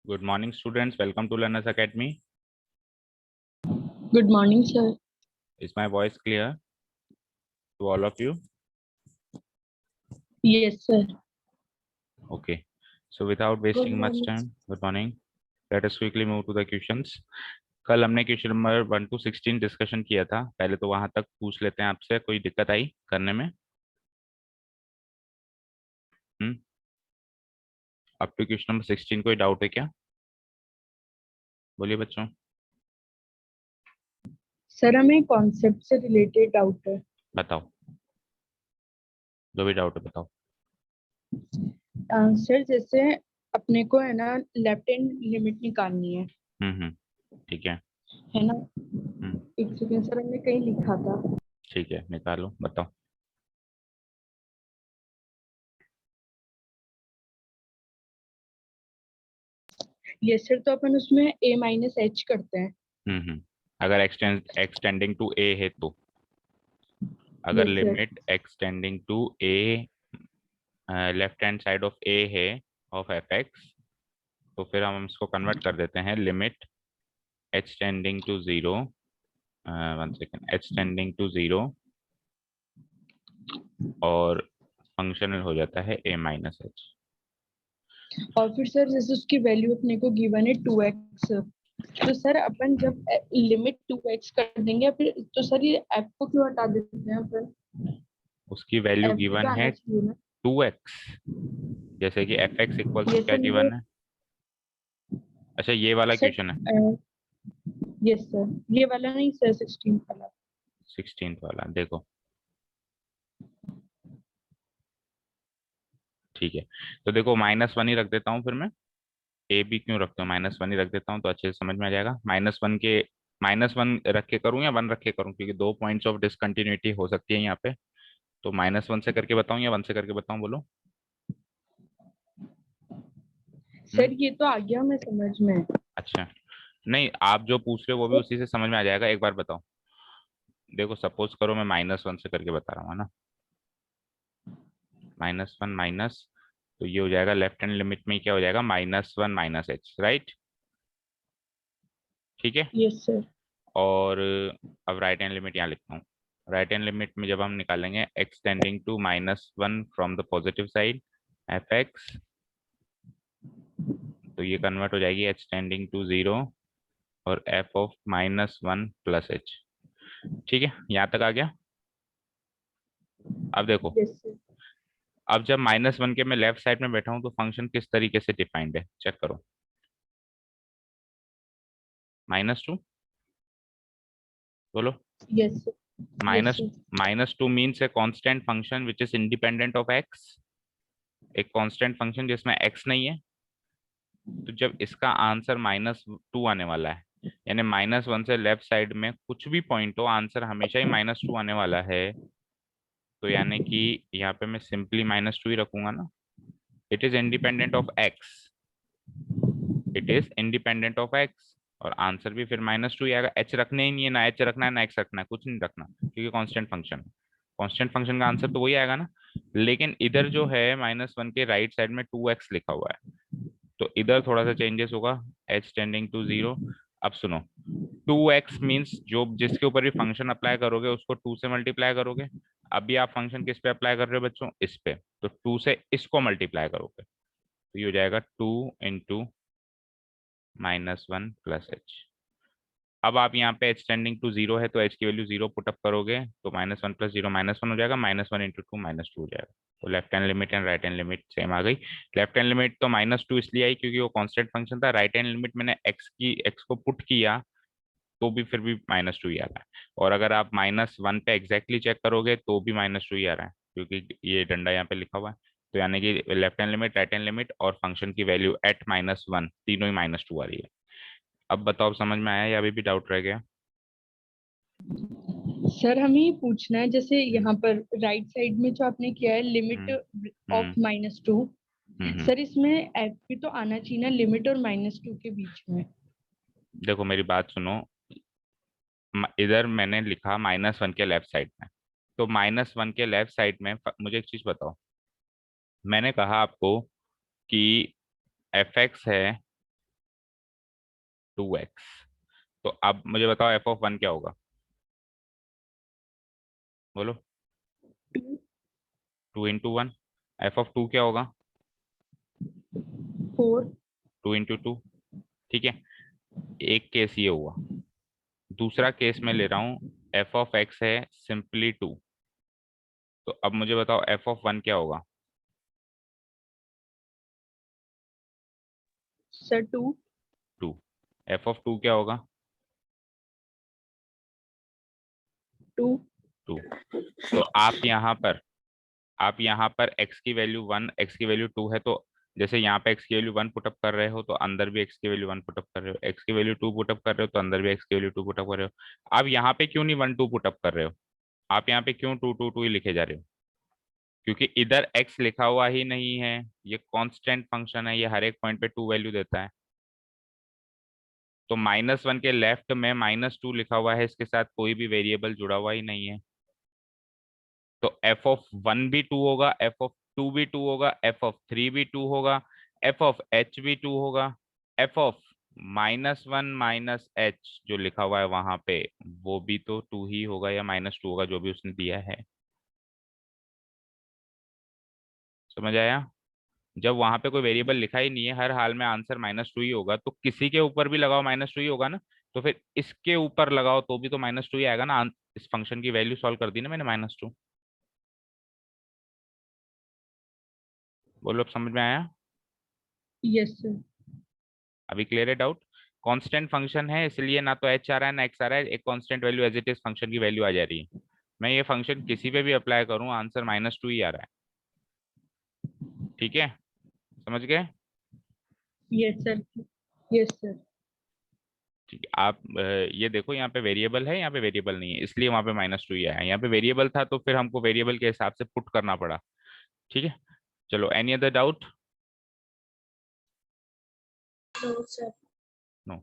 Good morning, students. Welcome to Learners Academy. Good morning, sir. Is my voice clear to all of you? Yes, sir. Okay. So without wasting much morning. time, good morning. Let us quickly move to the questions. कल हमने question number 1 to 16 discussion किया था। पहले तो वहां तक पूछ लेते हैं आपसे, कोई दिक्कत आई करने में? अप टू क्वेश्चन नंबर 16 कोई डाउट है क्या? बोलिए बच्चों। सर हमें कॉन्सेप्ट से रिलेटेड डाउट है। बताओ, जो भी डाउट है बताओ। सर जैसे अपने को है ना लेफ्ट हैंड लिमिट निकालनी है। ठीक है। है ना? एक सेकंड सर, हमने कहीं लिखा था। ठीक है, निकालो बताओ। यस सर, तो अपन उसमें a माइनस एच करते हैं। अगर एक्सटेंडिंग टू ए है तो, अगर Yes, sir. Limit extending to A, left hand side of A है ऑफ एफ एक्स, तो फिर हम इसको कन्वर्ट कर देते हैं limit H tending to zero, one second, h tending to zero, और फंक्शनल हो जाता है ए माइनस एच। और फिर सर जैसे उसकी वैल्यू अपने को गिवन है 2x, तो सर अपन जब लिमिट 2x कर देंगे फिर तो सर ये f को क्यों हटा देते हैं अपन? उसकी वैल्यू f भी तो गिवन आना है चाहिए ना। 2x, जैसे कि एफ एक्स इक्वल्स ये टू क्या सर गिवन है? अच्छा, ये वाला सर क्वेश्चन है, यस सर, ये वाला नहीं सर, 16 वाला। 16th वाला देखो। ठीक है, तो देखो -1 ही रख देता हूँ फिर मैं। ए बी क्यों रखता हूँ, -1 ही रख देता हूँ तो अच्छे से समझ में आ जाएगा। -1 रख के करूँ या 1 रख के करूँ, क्योंकि दो पॉइंट्स ऑफ डिसकंटिन्यूटी हो सकती है यहाँ पे। तो -1 से करके बताऊँ या 1 से करके बताऊँ, बोलो। सर ये तो आ गया मैं समझ में। अच्छा, नहीं, आप जो पूछ रहे हो वो भी उसी से समझ में आ जाएगा। एक बार बताओ, देखो सपोज करो मैं -1 से करके बता रहा हूँ, है ना। -1 माइनस, तो ये हो जाएगा लेफ्ट हैंड लिमिट में क्या हो जाएगा, -1 माइनस एच, राइट। ठीक है। Yes sir. और अब राइट हैंड लिमिट यहाँ लिखता हूँ। राइट हैंड लिमिट में जब हम निकालेंगे extending to -1 from the positive side f x, तो ये कन्वर्ट हो जाएगी एक्सटेंडिंग टू जीरो और एफ ऑफ -1 प्लस एच। ठीक है, यहाँ तक आ गया। अब देखो, यस सर। अब जब -1 के मैं लेफ्ट साइड में बैठा हूँ तो फंक्शन किस तरीके से डिफाइंड है, चेक करो। -2, बोलो। Yes sir. Yes minus sir. -2 means a constant function which is independent of x, एक कांस्टेंट फंक्शन जिसमें एक्स नहीं है। तो जब इसका आंसर -2 आने वाला है, यानी -1 से लेफ्ट साइड में कुछ भी पॉइंट हो, आंसर हमेशा ही -2 आने वाला है। तो यानी कि यहाँ पे मैं सिंपली -2 ही रखूंगा ना। It is independent of x, it is independent of x, और आंसर भी फिर -2 ही आएगा। एच रखने ही नहीं है, ना एच रखना है ना एक्स रखना है, कुछ नहीं रखना, क्योंकि कांस्टेंट फंक्शन है। कांस्टेंट फंक्शन का आंसर तो वही आएगा ना। लेकिन इधर जो है -1 के राइट साइड में 2x लिखा हुआ है, तो इधर थोड़ा सा चेंजेस होगा, एच टेंडिंग टू जीरो। अब सुनो, 2x मीन्स जो जिसके ऊपर भी फंक्शन अप्लाई करोगे उसको 2 से मल्टीप्लाई करोगे। अभी आप फंक्शन किस पे अप्लाई कर रहे हो बच्चों, इस पे, तो 2 से इसको मल्टीप्लाई करोगे तो ये हो जाएगा 2 इंटू -1 प्लस एच। अब आप यहाँ पे एच टेंडिंग टू जीरो है तो एच की वैल्यू जीरो पुटअप करोगे तो -1 प्लस जीरो -1 हो जाएगा, -1 इंटू टू -2 हो जाएगा। तो left hand limit and right hand limit same आ गई। लेफ्ट हैंड लिमिट तो -2 इसलिए आई क्योंकि वो कांस्टेंट फंक्शन था। राइट हैंड लिमिट मैंने एक्स को पुट किया तो भी फिर भी -2 ही आ रहा है। और अगर आप -1 पे एग्जैक्टली चेक करोगे तो भी -2 ही आ रहा है, क्योंकि ये डंडा यहाँ पे लिखा हुआ है। तो यानी कि left hand limit, right hand limit और फंक्शन की वैल्यू एट -1 तीनों ही -2 आ रही है। अब बताओ समझ में आया या अभी भी डाउट रह गया? सर हमें ये पूछना है, जैसे यहाँ पर राइट साइड में जो आपने किया है limit hmm of hmm -2, hmm. Sir इसमें एफ भी तो आना चाहिए ना लिमिट और -2 के बीच में। देखो मेरी बात सुनो, इधर मैंने लिखा -1 के लेफ्ट साइड में, तो -1 के लेफ्ट साइड में मुझे एक चीज बताओ। मैंने कहा आपको कि एफ एक्स है 2x। तो अब मुझे बताओ एफ ऑफ वन क्या होगा, बोलो। 2 2 × 1। एफ ऑफ टू क्या होगा, 4 2 × 2। ठीक है, एक केस ये हुआ। दूसरा केस मैं ले रहा हूँ, एफ ऑफ एक्स है सिंपली 2। तो अब मुझे बताओ एफ ऑफ वन क्या होगा, सर 2 2। एफ ऑफ टू क्या होगा, 2 2। तो आप यहाँ पर x की वैल्यू 1, x की वैल्यू 2 है, तो जैसे यहाँ पे x की वैल्यू 1 पुटअप कर रहे हो तो अंदर भी x की वैल्यू 1 पुटअप कर रहे हो, x की वैल्यू 2 पुटअप कर रहे हो तो अंदर भी x की वैल्यू 2 पुटअप कर रहे हो। आप यहाँ पे क्यों नहीं 1 2 पुटअप कर रहे हो, आप यहाँ पे क्यों 2 2 2 ही लिखे जा रहे हो, क्योंकि इधर x लिखा हुआ ही नहीं है, ये कांस्टेंट फंक्शन है, ये हर एक पॉइंट पे 2 वैल्यू देता है। तो -1 के लेफ्ट में -2 लिखा हुआ है, इसके साथ कोई भी वेरिएबल जुड़ा हुआ ही नहीं है। तो एफ ऑफ वन भी 2 होगा, एफ ऑफ टू भी 2 होगा, एफ ऑफ थ्री भी 2 होगा, एफ ऑफ एच भी 2 होगा, एफ ऑफ -1 -h जो लिखा हुआ है वहां पे वो भी तो 2 ही होगा या -2 होगा, जो भी उसने दिया है। समझ आया? जब वहां पे कोई वेरिएबल लिखा ही नहीं है, हर हाल में आंसर -2 ही होगा, तो किसी के ऊपर भी लगाओ -2 ही होगा ना। तो फिर इसके ऊपर लगाओ तो भी तो -2 ही आएगा ना। इस फंक्शन की वैल्यू सॉल्व कर दी ना मैंने, -2। बोलो अब समझ में आया? Yes sir. अभी क्लियर है डाउट? कांस्टेंट फंक्शन है इसलिए ना तो एच आ रहा है ना एक्स आ रहा है, एक constant value as it is function की वैल्यू आ जा रही है। मैं ये फंक्शन किसी पे भी अप्लाई करूं आंसर -2 ही आ रहा है। ठीक है, समझ गए? Yes sir. Yes sir. ठीक है, आप ये देखो यहाँ पे वेरिएबल है, यहाँ पे वेरिएबल नहीं है, इसलिए वहां पे -2 ही आया है। यहाँ पे वेरिएबल था तो फिर हमको वेरिएबल के हिसाब से पुट करना पड़ा। ठीक है, चलो any other doubt? No sir. No.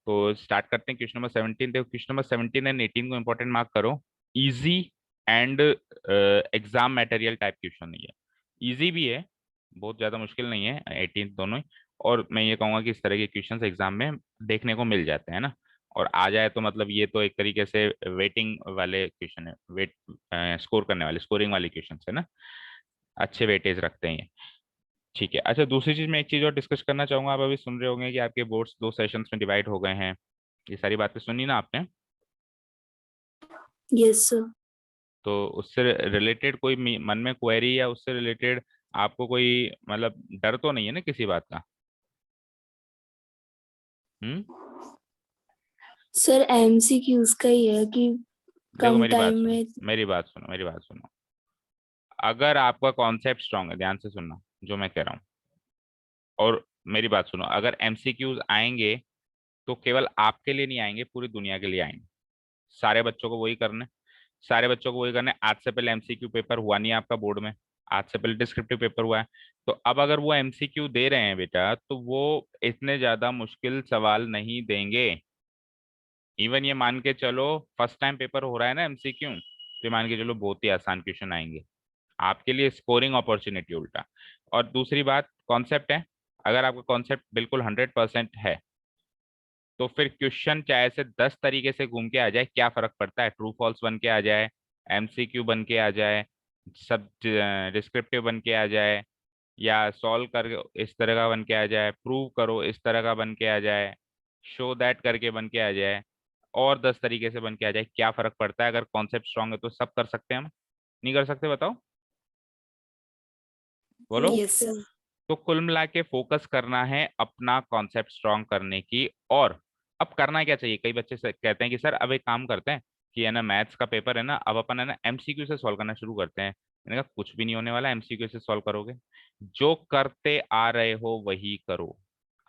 तो स्टार्ट करते हैं क्वेश्चन नंबर 17। देखो क्वेश्चन नंबर 17 एंड 18 को इंपॉर्टेंट मार्क करो। Easy and exam material type question है ये। इजी भी है, बहुत ज्यादा मुश्किल नहीं है, 18 दोनों ही। और मैं ये कहूंगा कि इस तरह के क्वेश्चंस एग्जाम में देखने को मिल जाते हैं ना। और आ जाए तो मतलब ये तो एक तरीके से वेटिंग वाले क्वेश्चन है, वेट स्कोर करने वाले, स्कोरिंग वाले क्वेश्चन है ना, अच्छे वेटेज रखते हैं ये। ठीक है, अच्छा दूसरी चीज मैं एक चीज और डिस्कस करना चाहूंगा। आप अभी सुन रहे होंगे कि आपके बोर्ड्स 2 सेशंस में डिवाइड हो गए हैं, ये सारी बातें सुनी ना आपने? Yes sir. तो उससे रिलेटेड कोई मन में क्वेरी या उससे रिलेटेड आपको कोई मतलब डर तो नहीं है ना किसी बात का? हम्म। सर एमसीक्यूज का ही है कि देखो कम मेरी बात टाइम सुनो, में। मेरी बात सुनो, मेरी बात सुनो। अगर आपका कॉन्सेप्ट स्ट्रांग है, ध्यान से सुनना जो मैं कह रहा हूँ, और मेरी बात सुनो, अगर एमसीक्यूज आएंगे तो केवल आपके लिए नहीं आएंगे, पूरी दुनिया के लिए आएंगे। सारे बच्चों को वही करना है, सारे बच्चों को वही करना है। आज से पहले एमसीक्यू पेपर हुआ नहीं है आपका बोर्ड में, आज से पहले डिस्क्रिप्टिव पेपर हुआ है। तो अब अगर वो एमसीक्यू दे रहे हैं बेटा, तो वो इतने ज्यादा मुश्किल सवाल नहीं देंगे। इवन ये मान के चलो फर्स्ट टाइम पेपर हो रहा है ना एमसीक्यू, तो ये मान के चलो बहुत ही आसान क्वेश्चन आएंगे आपके लिए, स्कोरिंग अपॉर्चुनिटी उल्टा। और दूसरी बात कॉन्सेप्ट है, अगर आपका कॉन्सेप्ट बिल्कुल 100% है तो फिर क्वेश्चन चाहे से 10 तरीके से घूम के आ जाए, क्या फर्क पड़ता है? ट्रू फॉल्स बन के आ जाए, एमसीक्यू बन के आ जाए, सब डिस्क्रिप्टिव बन के आ जाए, या सॉल्व कर इस तरह का बन के आ जाए, प्रूव करो इस तरह का बन के आ जाए, शो दैट करके बन के आ जाए, और 10 तरीके से बन के आ जाए, क्या फर्क पड़ता है? अगर कॉन्सेप्ट स्ट्रांग है तो सब कर सकते हैं हम, नहीं कर सकते बताओ? बोलो। Yes yes sir. सर। तो कुल मिला के फोकस करना है अपना कॉन्सेप्ट स्ट्रांग करने की। और अब करना क्या चाहिए, कई बच्चे कहते हैं कि सर अब एक काम करते हैं कि है ना, मैथ्स का पेपर है ना, अब अपन है ना एमसीक्यू से सॉल्व करना शुरू करते हैं। मैंने कहा कुछ भी नहीं होने वाला, एमसीक्यू से सॉल्व करोगे, जो करते आ रहे हो वही करो,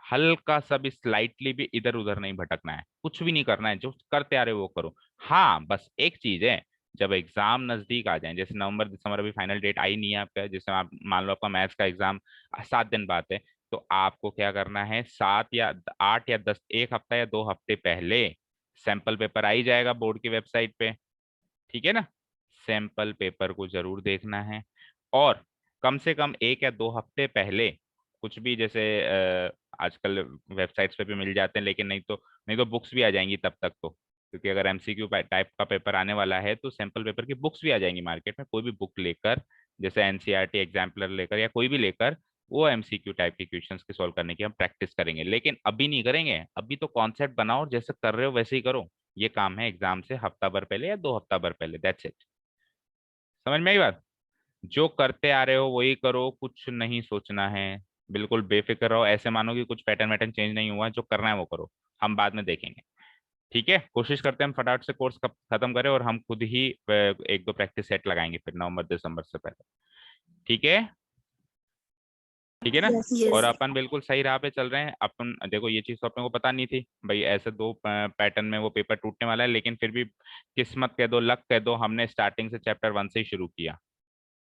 हल्का सा भी स्लाइटली भी इधर उधर नहीं भटकना है, कुछ भी नहीं करना है, जो करते आ रहे हो वो करो। हाँ बस एक चीज है, जब एग्जाम नजदीक आ जाए, जैसे नवंबर दिसंबर, अभी फाइनल डेट आई नहीं है आपका, जैसे आप मान लो आपका मैथ्स का एग्जाम 7 दिन बाद है, तो आपको क्या करना है, 7 या 8 या 10, एक हफ्ता या 2 हफ्ते पहले सैंपल पेपर आ ही जाएगा बोर्ड की वेबसाइट पे, ठीक है ना? सैंपल पेपर को जरूर देखना है। और कम से कम 1 या 2 हफ्ते पहले कुछ भी, जैसे आजकल वेबसाइट्स पे भी मिल जाते हैं, लेकिन नहीं तो बुक्स भी आ जाएंगी तब तक तो, क्योंकि अगर एमसीक्यू टाइप का पेपर आने वाला है तो सैंपल पेपर की बुक्स भी आ जाएंगी मार्केट में। कोई भी बुक लेकर, जैसे एनसीईआरटी एग्जाम्पलर लेकर या कोई भी लेकर, वो एमसीक्यू टाइप के क्वेश्चंस के सॉल्व करने की हम प्रैक्टिस करेंगे। लेकिन अभी नहीं करेंगे, अभी तो कॉन्सेप्ट बनाओ, जैसे कर रहे हो वैसे ही करो। ये काम है एग्जाम से हफ्ता भर पहले या 2 हफ्ता भर पहले, दैट्स इट। समझ में आई बात? जो करते आ रहे हो वही करो, कुछ नहीं सोचना है, बिल्कुल बेफिक्र रहो, ऐसे मानो कि कुछ पैटर्न वैटर्न चेंज नहीं हुआ, जो करना है वो करो, हम बाद में देखेंगे। ठीक है, कोशिश करते हैं हम फटाफट से कोर्स खत्म करें, और हम खुद ही 1-2 प्रैक्टिस सेट लगाएंगे फिर नवंबर दिसंबर से पहले। ठीक है, ठीक है ना? Yes, और sir. अपन बिल्कुल सही राह पे चल रहे हैं। अपन देखो, ये चीज तो अपने को पता नहीं थी भाई, ऐसे 2 पैटर्न में वो पेपर टूटने वाला है, लेकिन फिर भी किस्मत कह दो, लक कह दो, हमने स्टार्टिंग से चैप्टर 1 से ही शुरू किया।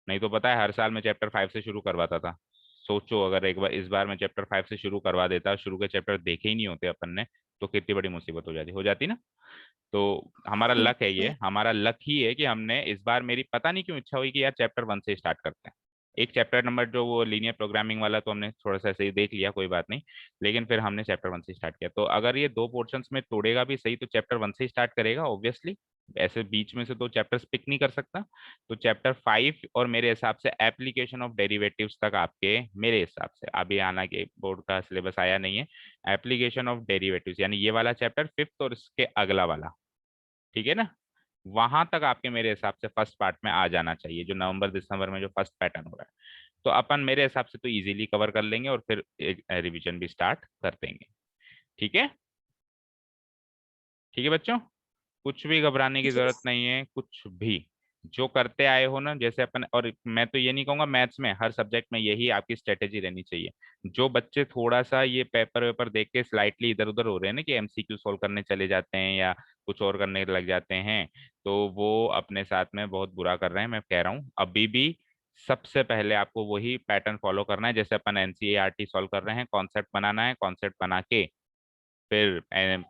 नहीं तो पता है हर साल मैं चैप्टर 5 से शुरू करवाता था। सोचो अगर एक बार इस बार मैं चैप्टर 5 से शुरू करवा देता, शुरू के चैप्टर देखे ही नहीं होते अपन ने, तो कितनी बड़ी मुसीबत हो जाती ना। तो हमारा Yes, लक है, ये sir. हमारा लक ही है कि हमने इस बार, मेरी पता नहीं क्यों इच्छा हुई कि यार चैप्टर 1 से स्टार्ट करते हैं। एक चैप्टर नंबर जो वो लीनियर प्रोग्रामिंग वाला तो हमने थोड़ा सा ऐसे ही देख लिया, कोई बात नहीं, लेकिन फिर हमने चैप्टर 1 से स्टार्ट किया। तो अगर ये 2 पोर्शंस में तोड़ेगा भी सही तो चैप्टर 1 से स्टार्ट करेगा ऑब्वियसली, ऐसे बीच में से 2 चैप्टर्स पिक नहीं कर सकता। तो चैप्टर 5 और मेरे हिसाब से एप्लीकेशन ऑफ डेरिवेटिव्स तक आपके, मेरे हिसाब से अभी आना के बोर्ड का सिलेबस आया नहीं है, एप्लीकेशन ऑफ डेरिवेटिव्स यानी ये वाला चैप्टर 5th और इसके अगला वाला, ठीक है ना, वहां तक आपके मेरे हिसाब से फर्स्ट पार्ट में आ जाना चाहिए, जो नवंबर दिसंबर में जो फर्स्ट पैटर्न हो रहा है। तो अपन मेरे हिसाब से तो इजीली कवर कर लेंगे, और फिर एक रिवीजन भी स्टार्ट कर देंगे। ठीक है, ठीक है बच्चों, कुछ भी घबराने की जरूरत Yes. नहीं है, कुछ भी। जो करते आए हो ना, जैसे अपन, और मैं तो ये नहीं कहूंगा, मैथ्स में हर सब्जेक्ट में यही आपकी स्ट्रेटेजी रहनी चाहिए। जो बच्चे थोड़ा सा ये पेपर वेपर देख के स्लाइटली इधर उधर हो रहे हैं ना, कि एमसीक्यू सॉल्व करने चले जाते हैं या कुछ और करने लग जाते हैं, तो वो अपने साथ में बहुत बुरा कर रहे हैं। मैं कह रहा हूँ अभी भी सबसे पहले आपको वही पैटर्न फॉलो करना है, जैसे अपन एनसीईआरटी सॉल्व कर रहे हैं, कॉन्सेप्ट बनाना है, कॉन्सेप्ट बना के फिर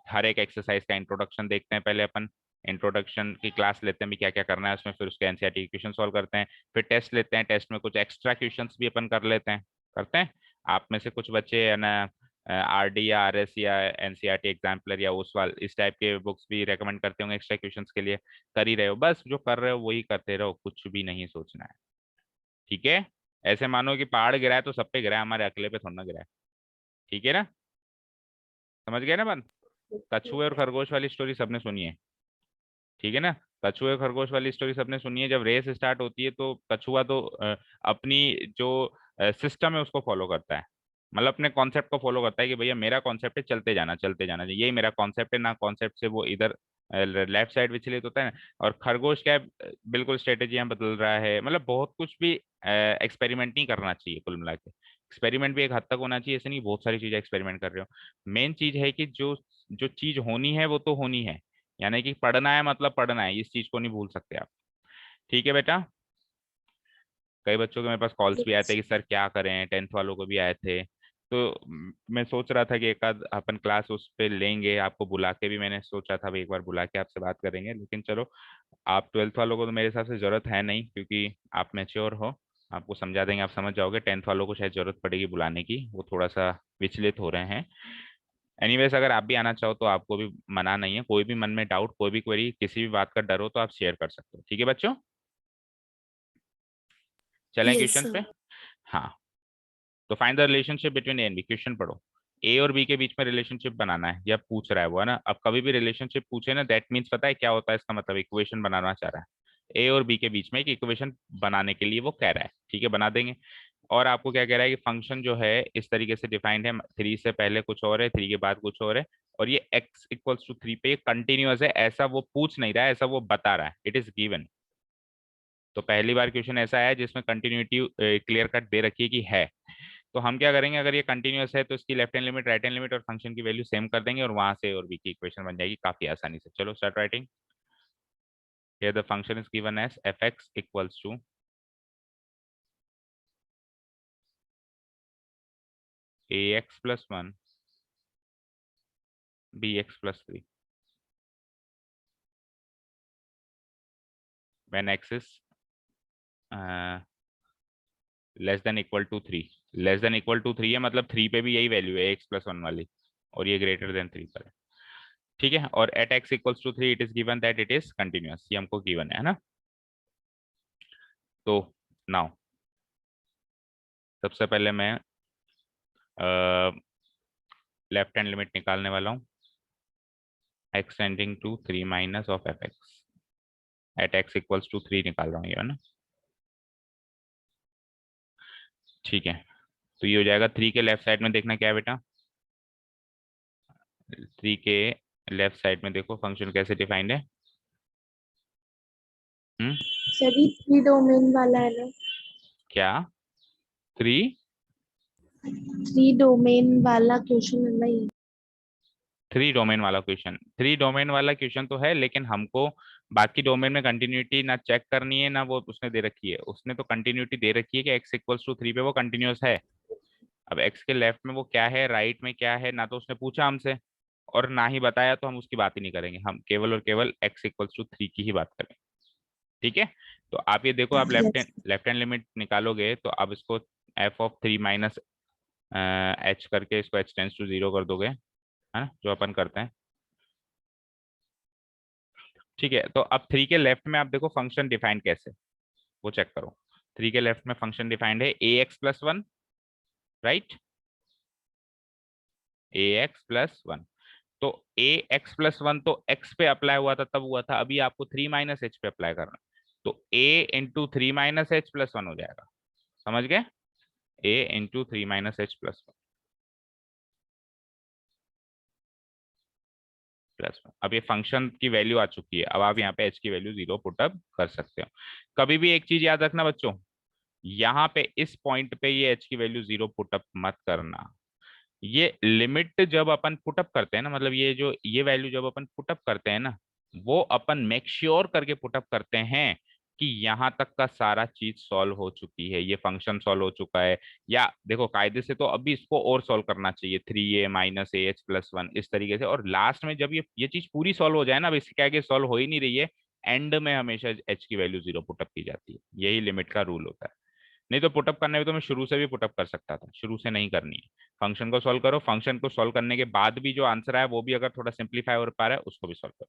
हर एक एक्सरसाइज का इंट्रोडक्शन देखते हैं पहले अपन, इंट्रोडक्शन की क्लास लेते हैं भी क्या क्या करना है उसमें, फिर उसके एनसीईआरटी क्वेश्चन सॉल्व करते हैं, फिर टेस्ट लेते हैं, टेस्ट में कुछ एक्स्ट्रा क्वेश्चंस भी अपन कर लेते हैं, करते हैं। आप में से कुछ बच्चे है ना आरडी या आरएस या एनसीईआरटी एग्जाम्पलर या उस वाल इस टाइप के बुक्स भी रेकमेंड करते होंगे एक्स्ट्रा क्वेश्चंस के लिए, कर ही रहे हो, बस जो कर रहे हो वही करते रहो, कुछ भी नहीं सोचना है। ठीक है, ऐसे मानो कि पहाड़ गिरा है तो सब पे गिरा है, हमारे अकेले पे थोड़ा ना गिरा है। ठीक है ना, समझ गए ना बंद? कछुए और खरगोश वाली स्टोरी सबने सुनी है, ठीक है ना? कछुए खरगोश वाली स्टोरी सबने सुनी है। जब रेस स्टार्ट होती है तो कछुआ तो अपनी जो सिस्टम है उसको फॉलो करता है, मतलब अपने कॉन्सेप्ट को फॉलो करता है कि भैया मेरा कॉन्सेप्ट है चलते जाना चलते जाना, यही मेरा कॉन्सेप्ट है ना, कॉन्सेप्ट से वो इधर लेफ्ट साइड विचलित होता है। और खरगोश क्या है, बिल्कुल स्ट्रेटेजियां बदल रहा है, मतलब बहुत कुछ भी एक्सपेरिमेंट नहीं करना चाहिए, कुल मिला के एक्सपेरिमेंट भी एक हद तक होना चाहिए, ऐसे नहीं बहुत सारी चीजें एक्सपेरिमेंट कर रहे हो। मेन चीज है कि जो जो चीज होनी है वो तो होनी है, यानी कि पढ़ना है मतलब पढ़ना है, इस चीज को नहीं भूल सकते आप। ठीक है बेटा, कई बच्चों के मेरे पास कॉल्स भी आए थे Yes. कि सर क्या करें, 10th वालों को भी आए थे, तो मैं सोच रहा था कि एक आध अपन क्लास उस पे लेंगे, आपको बुला के भी मैंने सोचा था भाई एक बार बुला के आपसे बात करेंगे, लेकिन चलो, आप 12th वालों को तो मेरे हिसाब से जरूरत है नहीं, क्योंकि आप मैच्योर हो, आपको समझा देंगे, आप समझ जाओगे। 10th वालों को शायद जरूरत पड़ेगी बुलाने की, वो थोड़ा सा विचलित हो रहे हैं। एनीवेज अगर आप भी आना चाहो तो आपको भी मना नहीं है, कोई भी मन में डाउट, कोई भी क्वेरी, किसी भी बात का डर हो तो आप शेयर कर सकते हो। ठीक है बच्चों, चलें Yes, क्वेश्चन पे? sir. हाँ, तो find the relationship between a and b, question पढ़ो। ए और बी के बीच में रिलेशनशिप बनाना है, या पूछ रहा है वो, है ना? अब कभी भी रिलेशनशिप पूछे ना, दैट मीन्स पता है क्या होता है, इसका मतलब इक्वेशन बनाना चाह रहा है। ए और बी के बीच में एक इक्वेशन बनाने के लिए वो कह रहा है, ठीक है, बना देंगे। और आपको क्या कह रहा है कि फंक्शन जो है इस तरीके से डिफाइंड है, 3 से पहले कुछ और है, 3 के बाद कुछ और है, और ये x इक्वल्स टू 3 पे कंटिन्यूअस है, ऐसा वो पूछ नहीं रहा है, ऐसा वो बता रहा है, इट इज गिवन। तो पहली बार क्वेश्चन ऐसा है जिसमें कंटिन्यूटी क्लियर कट दे रखी है कि है। तो हम क्या करेंगे, अगर ये कंटिन्यूअस है तो इसकी left hand limit right hand limit और फंक्शन की वैल्यू सेम कर देंगे, और वहां से और बी की इक्वेशन बन जाएगी काफी आसानी से। चलो start writing. Here the function is given as fx equals to ax plus 1 bx plus 3 when x is less than equal to 3, less than equal to 3 है मतलब 3 पे भी यही वैल्यू है x+1 वाली, और ये ग्रेटर देन 3 पर है, ठीक है। और at x equals to 3 it is given that it is continuous, ये हमको गिवन है ना। तो नाउ सबसे पहले मैं लेफ्ट हैंड लिमिट निकालने वाला हूँ, x tending to 3 minus of fx at x equals to 3 निकाल रहा हूँ, ये है ना, ठीक है। तो ये हो जाएगा 3 के लेफ्ट साइड में देखना क्या है बेटा, 3 के लेफ्ट साइड में देखो फंक्शन कैसे डिफाइंड है। सभी 3 डोमेन वाला है ना, क्या 3 3 डोमेन वाला क्वेश्चन है ना ये। 3 डोमेन वाला क्वेश्चन, 3 डोमेन वाला क्वेश्चन तो है, लेकिन हमको बाकी डोमेन में कंटिन्यूटी ना चेक करनी है ना वो उसने दे रखी है। उसने तो कंटिन्यूटी दे रखी है कि x इक्वल्स टू 3 पे वो कंटिन्यूस है। अब x के लेफ्ट में वो क्या है, राइट में क्या है, ना तो उसने पूछा हमसे और ना ही बताया, तो हम उसकी बात ही नहीं करेंगे, हम केवल और केवल x इक्वल्स टू 3 की ही बात करेंगे, ठीक है। तो आप ये देखो, आप यस लेफ्ट हैंड लिमिट निकालोगे तो आप इसको f(3 माइनस h करके इसको h टेंस टू 0 कर दोगे, है ना, जो अपन करते हैं, ठीक है। तो अब 3 के लेफ्ट में आप देखो फंक्शन डिफाइंड कैसे, वो चेक करो। 3 के लेफ्ट में फंक्शन डिफाइंड है ax+1, राइट, ax+1। तो ax+1 तो x पे अप्लाई हुआ था तब हुआ था, अभी आपको 3 माइनस h पे अप्लाई करना है, तो a इंटू 3 माइनस h+1 हो जाएगा, समझ गए, a इंटू 3 माइनस h+1 +1। अब ये फंक्शन की वैल्यू आ चुकी है, अब आप यहाँ पे h की वैल्यू 0 पुटअप कर सकते हो। कभी भी एक चीज याद रखना बच्चों, यहाँ पे इस पॉइंट पे ये h की वैल्यू 0 पुटअप मत करना। ये लिमिट जब अपन पुटअप करते हैं ना, मतलब ये जो ये वैल्यू जब अपन पुटअप करते हैं ना, वो अपन मेक श्योर करके पुटअप करते हैं कि यहाँ तक का सारा चीज सॉल्व हो चुकी है, ये फंक्शन सॉल्व हो चुका है। या देखो कायदे से तो अभी इसको और सॉल्व करना चाहिए, 3a माइनस ah+1 इस तरीके से, और लास्ट में जब ये चीज पूरी सॉल्व हो जाए ना, अब इससे क्या है कि सॉल्व हो ही नहीं रही है, एंड में हमेशा h की वैल्यू 0 पुटअप की जाती है, यही लिमिट का रूल होता है। नहीं तो पुटअप करने में तो मैं शुरू से भी पुटअप कर सकता था, शुरू से नहीं करनी है। फंक्शन को सॉल्व करो, फंक्शन को सॉल्व करने के बाद भी जो आंसर आया वो भी अगर थोड़ा सिंप्लीफाई हो पा रहा है उसको भी सॉल्व करो।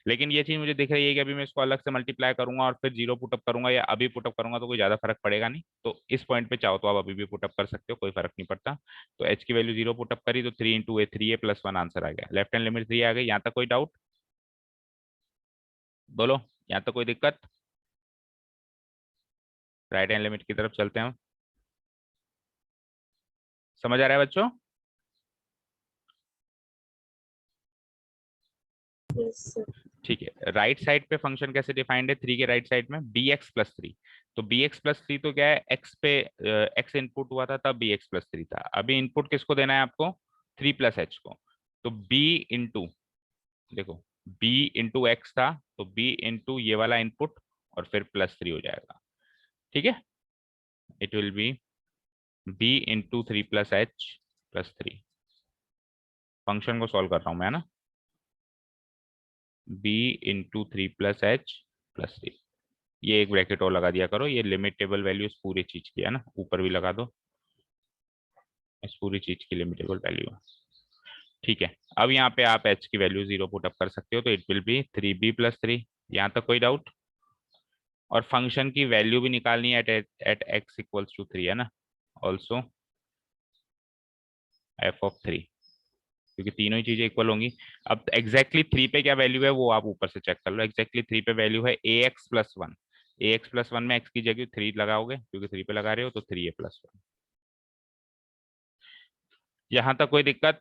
लेकिन ये चीज मुझे दिख रही है कि अभी मैं इसको अलग से मल्टीप्लाई करूंगा और फिर 0 पुटअप करूंगा या अभी पुटअप करूंगा तो कोई ज्यादा फर्क पड़ेगा नहीं, तो इस पॉइंट पे चाहो तो आप अभी भी पुटअप कर सकते हो, कोई फर्क नहीं पड़ता। तो h की वैल्यू 0 पुटअप करी तो 3 इंटू ए 3a+1 आंसर आ गया, लेफ्ट हैंड लिमिट 3 आ गई। यहाँ तक कोई डाउट बोलो, यहाँ तक कोई दिक्कत, राइट हैंड लिमिट की तरफ चलते हैं हम। समझ आ रहा है बच्चों? Yes sir. ठीक है, राइट साइड पे फंक्शन कैसे डिफाइंड है, 3 के राइट साइड में bx+3, तो bx+3 तो क्या है, x पे x इनपुट हुआ था तब bx+3 था, अभी इनपुट किसको देना है आपको, 3+h को, तो b इंटू, देखो b इंटू एक्स था तो b इंटू ये वाला इनपुट और फिर +3 हो जाएगा, ठीक है। It will B b into 3+h+3, function को सॉल्व कर रहा हूं मैं, है ना, b इंटू 3+h+3, ये एक ब्रैकेट और लगा दिया करो, ये लिमिटेबल वैल्यू इस पूरी चीज की है ना, ऊपर भी लगा दो, इस पूरी चीज की लिमिटेबल वैल्यू है, ठीक है। अब यहाँ पे आप h की वैल्यू 0 पुट अप कर सकते हो, तो इट विल बी 3b+3, यहाँ तक कोई डाउट। और फंक्शन की वैल्यू भी निकालनी है एट x इक्वल्स टू 3, है ना, ऑल्सो f(3), क्योंकि तीनों ही चीजें इक्वल होंगी। अब एग्जैक्टली 3 पे क्या वैल्यू है वो आप ऊपर से चेक कर लो, एग्जैक्टली 3 पे वैल्यू है ax+1, ax+1 में x की जगह 3 लगाओगे क्योंकि 3 पे लगा रहे हो, तो 3a+1। यहां तक कोई दिक्कत?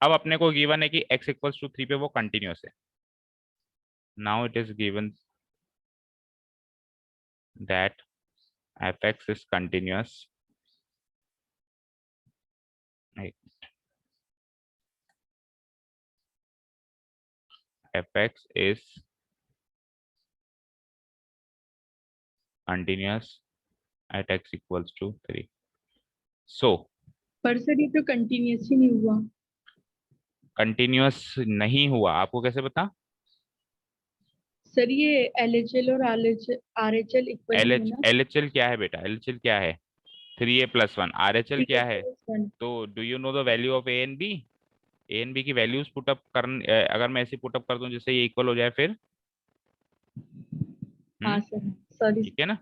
अब अपने को गिवन है कि x इक्वल्स टू 3 पे वो कंटिन्यूस है, now it is given that fx is continuous, fx is continuous at x equals to 3. So पर सर ये तो कंटिन्यूस ही नहीं हुआ। कंटिन्यूस नहीं हुआ, आपको कैसे पता? सर ये LHL और RHL इक्वल ही एल है एच ना। एल एच एल क्या है बेटा, एल एच एल क्या है? 3a+1 RHL क्या है? 3a+1 तो do you know the value of a and b? A and b की वैल्यूज पुटअप कर, अगर मैं ऐसे पुटअप कर दूं जिससे ये इक्वल हो जाए फिर हाँ सर सॉरी। ठीक है ना।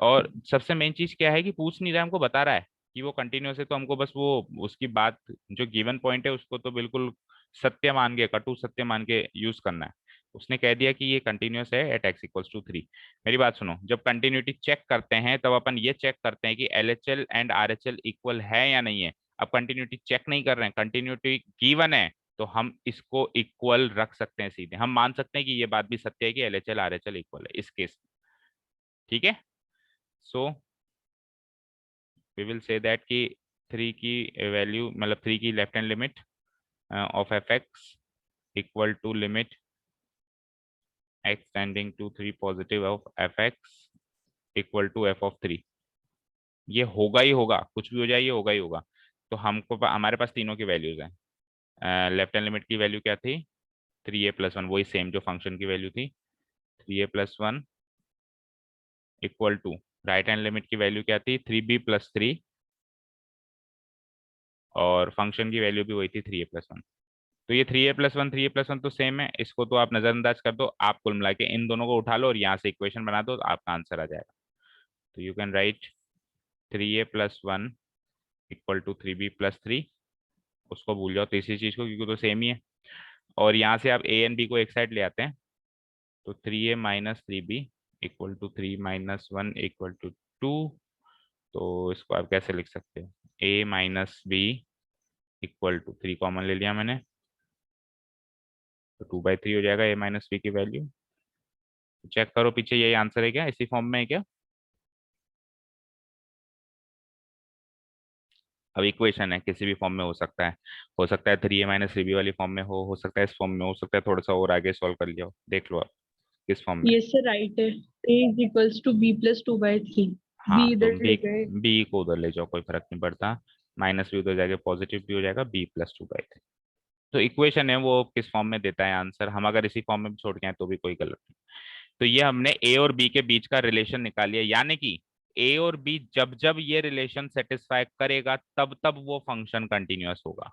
और सबसे मेन चीज क्या है कि पूछ नहीं रहा है, हमको बता रहा है कि वो कंटिन्यूअस है, तो हमको बस वो उसकी बात जो गिवन पॉइंट है उसको तो बिल्कुल सत्य मान के, कटु सत्य मान के यूज करना है। उसने कह दिया कि ये कंटिन्यूअस है एट x=3। मेरी बात सुनो, जब कंटिन्यूटी चेक करते हैं तब अपन ये चेक करते हैं कि LHL एंड RHL इक्वल है या नहीं है। अब कंटिन्यूटी चेक नहीं कर रहे हैं, कंटिन्यूटी गिवन है, तो हम इसको इक्वल रख सकते हैं, सीधे हम मान सकते हैं कि ये बात भी सत्य है कि LHL RHL इक्वल है इस केस में। ठीक है। So we will say that कि 3 की वैल्यू मतलब 3 की left hand limit of fx equal to limit x tending to 3 positive of fx equal to f(3). ये होगा ही होगा, कुछ भी हो जाए ये होगा ही होगा। तो हमको हमारे पास तीनों की वैल्यूज हैं। लेफ्ट हैंड लिमिट की वैल्यू क्या थी? 3a+1, वही सेम जो फंक्शन की वैल्यू थी, 3a+1 equal to right hand limit की वैल्यू क्या थी? 3b+3, और फंक्शन की वैल्यू भी वही थी 3a+1। तो ये 3a+1 तो सेम है, इसको तो आप नजरअंदाज कर दो, आप कुल मिला के इन दोनों को उठा लो और यहाँ से इक्वेशन बना दो तो आपका आंसर आ जाएगा। तो you can write 3a+1 equal to 3b+3, उसको भूल जाओ तीसरी चीज को क्योंकि तो सेम ही है। और यहाँ से आप ए एंड बी को एक साइड ले आते हैं, तो 3a-3b equal to 3 - 1 equal to 2। तो इसको आप कैसे लिख सकते हो? a-b इक्वल टू 3 कॉमन ले लिया मैंने, तो 2/3 हो जाएगा a-b की वैल्यू। चेक करो पीछे यही आंसर है क्या, इसी फॉर्म में है क्या? अब इक्वेशन है, किसी भी फॉर्म में हो सकता है 3a-3b वाली फॉर्म में हो सकता है इस फॉर्म में, हो सकता है थोड़ा सा और आगे सॉल्व कर लिया हो, देख लो आप किस फॉर्म में है। ये सर राइट है। a = b + 2/3। हाँ b तो इधर बी, ले गए। बी को उधर ले जाओ, कोई फर्क नहीं पड़ता, माइनस भी उधर जाके पॉजिटिव भी हो जाएगा, b + 2/3। तो इक्वेशन है वो किस फॉर्म में देता है आंसर, हम अगर इसी फॉर्म में भी छोड़ के आए तो भी कोई गलत नहीं। तो ये हमने ए और बी के बीच का रिलेशन निकाल लिया, यानी कि ए और बी जब जब ये रिलेशन सेटिस्फाई करेगा तब तब वो फंक्शन कंटिन्यूअस होगा।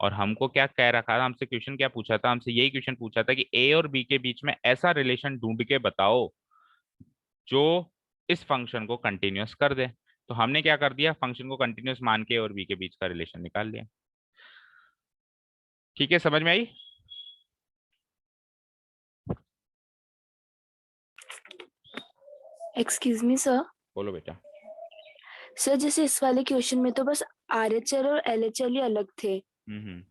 और हमको क्या कह रखा था, हमसे क्वेश्चन क्या पूछा था, हमसे यही क्वेश्चन पूछा था कि ए और बी के बीच में ऐसा रिलेशन ढूंढ के बताओ जो इस फंक्शन को कंटिन्यूअस कर दे। तो हमने क्या कर दिया, फंक्शन को कंटिन्यूअस मान के ए और बी के बीच का रिलेशन निकाल लिया। ठीक है, समझ में आई? Excuse me sir. बोलो बेटा। सर जैसे इस वाले क्वेश्चन में तो बस RHL और LHL ही अलग थे, हम्म।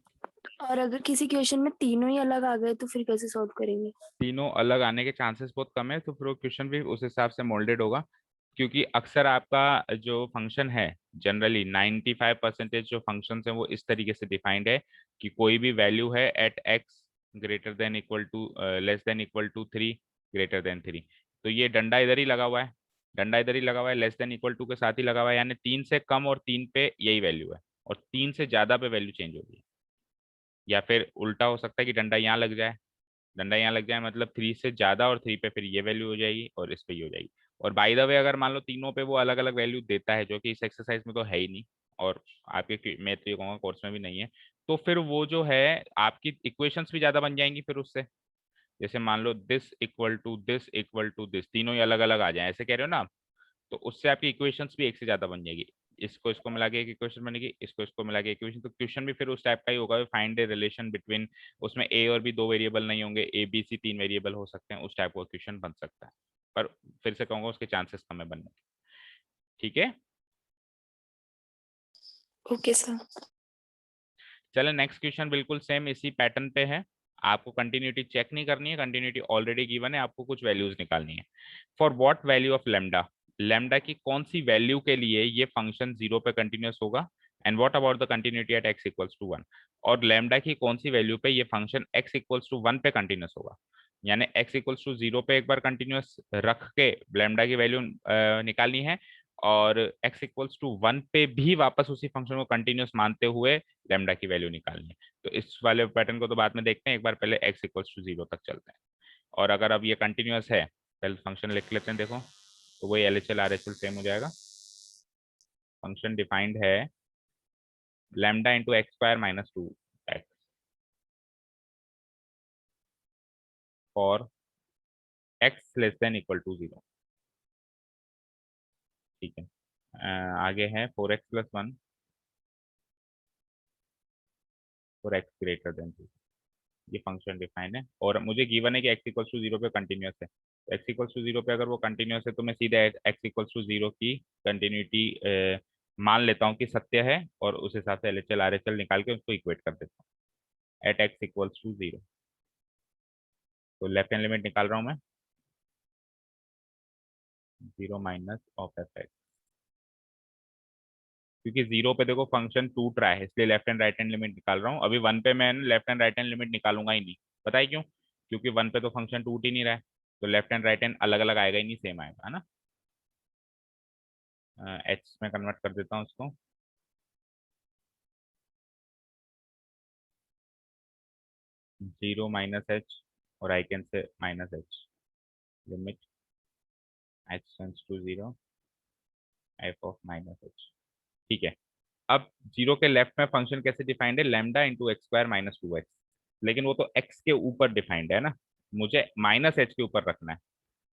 और अगर किसी क्वेश्चन में तीनों ही अलग आ गए तो फिर कैसे सॉल्व करेंगे? तीनों अलग आने के चांसेस बहुत कम है, तो फिर वो क्वेश्चन भी उस हिसाब से मोल्डेड होगा, क्योंकि अक्सर आपका जो फंक्शन है जनरली 95% जो फंक्शन है वो इस तरीके से डिफाइंड है कि कोई भी वैल्यू है at x greater than equal to less than equal to 3 greater than 3। तो ये डंडा इधर ही लगा हुआ है, डंडा इधर ही लगा हुआ है, लेस देन इक्वल टू के साथ ही लगा हुआ है, यानी 3 से कम और 3 पे यही वैल्यू है, और 3 से ज्यादा पे वैल्यू चेंज होगी। या फिर उल्टा हो सकता है कि डंडा यहाँ लग जाए, डंडा यहाँ लग जाए मतलब 3 से ज्यादा और 3 पे फिर ये वैल्यू हो जाएगी और इस पे ये हो जाएगी। और बाय द वे अगर मान लो तीनों पे वो अलग अलग वैल्यू देता है, जो कि इस एक्सरसाइज में तो है ही नहीं, और आपके मैं तो ये कहूँगा कोर्स में भी नहीं है, तो फिर वो जो है आपकी इक्वेशंस भी ज्यादा बन जाएंगी फिर उससे। जैसे मान लो दिस इक्वल टू दिस, तीनों ही अलग अलग आ जाए, ऐसे कह रहे हो ना आप, तो उससे आपकी इक्वेशंस भी एक से ज्यादा बन जाएगी। इसको इसको मिला के एक इक्वेशन बनेगी, इसको इसको मिला के इक्वेशन, तो क्वेश्चन भी फिर उस टाइप का ही होगा, फाइंड ए रिलेशन बिटवीन, उसमें ए और बी दो वेरिएबल नहीं होंगे, ए बी सी 3 वेरिएबल हो सकते हैं, उस टाइप का क्वेश्चन बन सकता है। पर फिर से कहूंगा उसके चांसेस कम है बनने के। ठीक है। Okay sir. चलो नेक्स्ट क्वेश्चन बिल्कुल सेम इसी पैटर्न पे है। आपको कंटिन्यूटी चेक नहीं करनी है, कंटिन्यूटी ऑलरेडी गिवन है, आपको कुछ वैल्यूज निकालनी है। For what value of lambda, lambda की कौन सी वैल्यू के लिए ये फंक्शन 0 पे कंटिन्यूअस होगा, and what about the continuity at x = 1, और लेमडा की कौन सी वैल्यू पे ये फंक्शन x = 1 पे कंटिन्यूअस होगा। यानी x = 0 पे एक बार कंटिन्यूअस रख के लेमडा की वैल्यू निकालनी है, और x = 1 पे भी वापस उसी फंक्शन को कंटिन्यूअस मानते हुए लेमडा की वैल्यू निकालनी है। तो इस वाले पैटर्न को तो बाद में देखते हैं, एक बार पहले x = 0 तक चलते हैं। और अगर अब ये कंटिन्यूअस है, पहले फंक्शन लिख लेते हैं, देखो तो वही LHL RHL सेम हो जाएगा। फंक्शन डिफाइंड है lambda into x square minus 2x for x less than equal to 0। ठीक है, आगे है 4x plus 1 for x greater than 2। ये फंक्शन डिफाइन है और मुझे गिवन है कि x इक्वल्स टू 0 पे कंटिन्यूस है। तो x इक्वल्स टू 0 पे अगर वो कंटिन्यूस है तो मैं सीधे x इक्वल्स टू 0 की कंटिन्यूटी मान लेता हूँ कि सत्य है और उस हिसाब से LHL RHL निकाल के उसको इक्वेट कर देता हूँ एट x इक्वल्स टू 0। तो लेफ्ट हैंड लिमिट निकाल रहा हूँ मैं 0 माइनस ऑफ एफ एक्स, क्योंकि 0 पे देखो फंक्शन टूट रहा है इसलिए left hand right hand limit निकाल रहा हूँ। अभी 1 पे मैं left hand right hand limit निकालूंगा ही नहीं। पता है क्यों? क्योंकि 1 पे तो फंक्शन टूट ही नहीं रहा है, तो लेफ्ट हैंड राइट हैंड अलग अलग आएगा ही नहीं, सेम आएगा, है ना। एच में कन्वर्ट कर देता हूँ उसको। जीरो माइनस एच और I can say minus h, limit h tends to 0 f of minus h. ठीक है, अब 0 के लेफ्ट में फंक्शन कैसे डिफाइंड है? Lambda into x square minus 2x, लेकिन वो तो x के ऊपर डिफाइंड है ना, मुझे माइनस एच के ऊपर रखना है।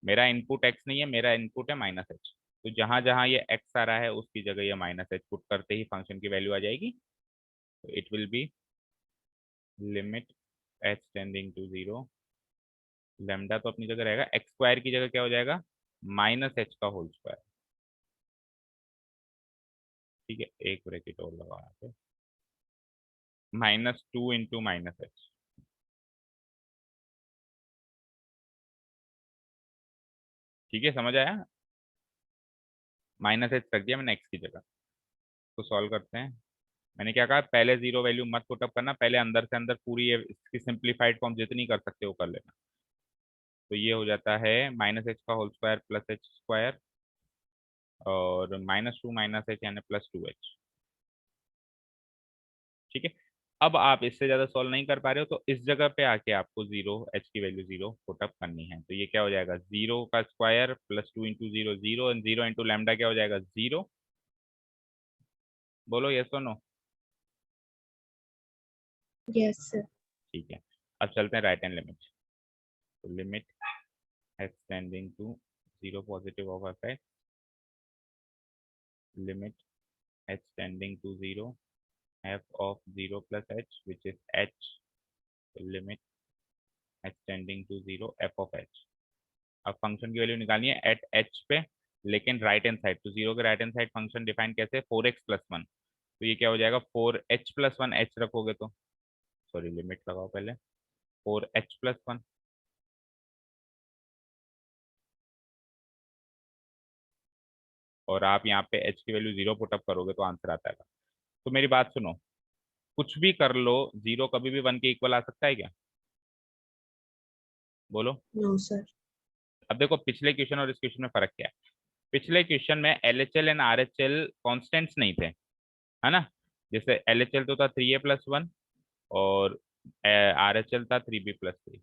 मेरा इनपुट x नहीं है, मेरा इनपुट है माइनस एच। तो जहां जहां ये x आ रहा है उसकी जगह ये माइनस एच पुट करते ही फंक्शन की वैल्यू आ जाएगी। तो it will be limit H tending to 0, lambda तो अपनी जगह रहेगा, एक्स स्क्वायर की जगह क्या हो जाएगा? माइनस एच का होल स्क्वायर। ठीक है, एक ब्रैकेट और लगा यहाँ पे, माइनस 2 इंटू माइनस एच। ठीक है, समझ आया? माइनस एच रख दिया मैंने एक्स की जगह। तो सॉल्व करते हैं। मैंने क्या कहा, पहले जीरो वैल्यू मत पुटअप करना, पहले अंदर से अंदर पूरी ये इसकी सिंप्लीफाइड फॉर्म जितनी कर सकते हो कर लेना। तो ये हो जाता है माइनस एच का whole square plus H square और माइनस एच यानी +2h। ठीक है, अब आप इससे ज्यादा सॉल्व नहीं कर पा रहे हो तो इस जगह पे आके आपको जीरो एच की वैल्यू 0 पुटअप करनी है। तो ये क्या हो जाएगा, 0 का square plus 2 into 0 0, 0 into lambda क्या हो जाएगा 0। बोलो यस और नो। Yes sir. ठीक है, अब चलते हैं राइट हैंड लिमिट। तो limit extending to 0 positive of F x, limit extending to 0 f of 0 plus h which is h, limit extending to 0 f of h. अब फंक्शन की value निकालनी है एट एच पे, लेकिन राइट हैंड साइड। तो 0 के right hand side function define कैसे, 4x plus 1। तो ये क्या हो जाएगा, 4h प्लस 1, एच रखोगे तो, सॉरी लिमिट लगाओ पहले, 4h प्लस 1। और आप यहाँ पे h की वैल्यू 0 पुटअप करोगे तो आंसर आता है। तो मेरी बात सुनो, कुछ भी कर लो, 0 कभी भी 1 के इक्वल आ सकता है क्या? बोलो। No sir. अब देखो पिछले क्वेश्चन और इस क्वेश्चन में फर्क क्या है। पिछले क्वेश्चन में LHL एंड RHL कॉन्स्टेंट्स नहीं थे, है ना। जैसे LHL तो था 3a+1 और RHL था 3b+3।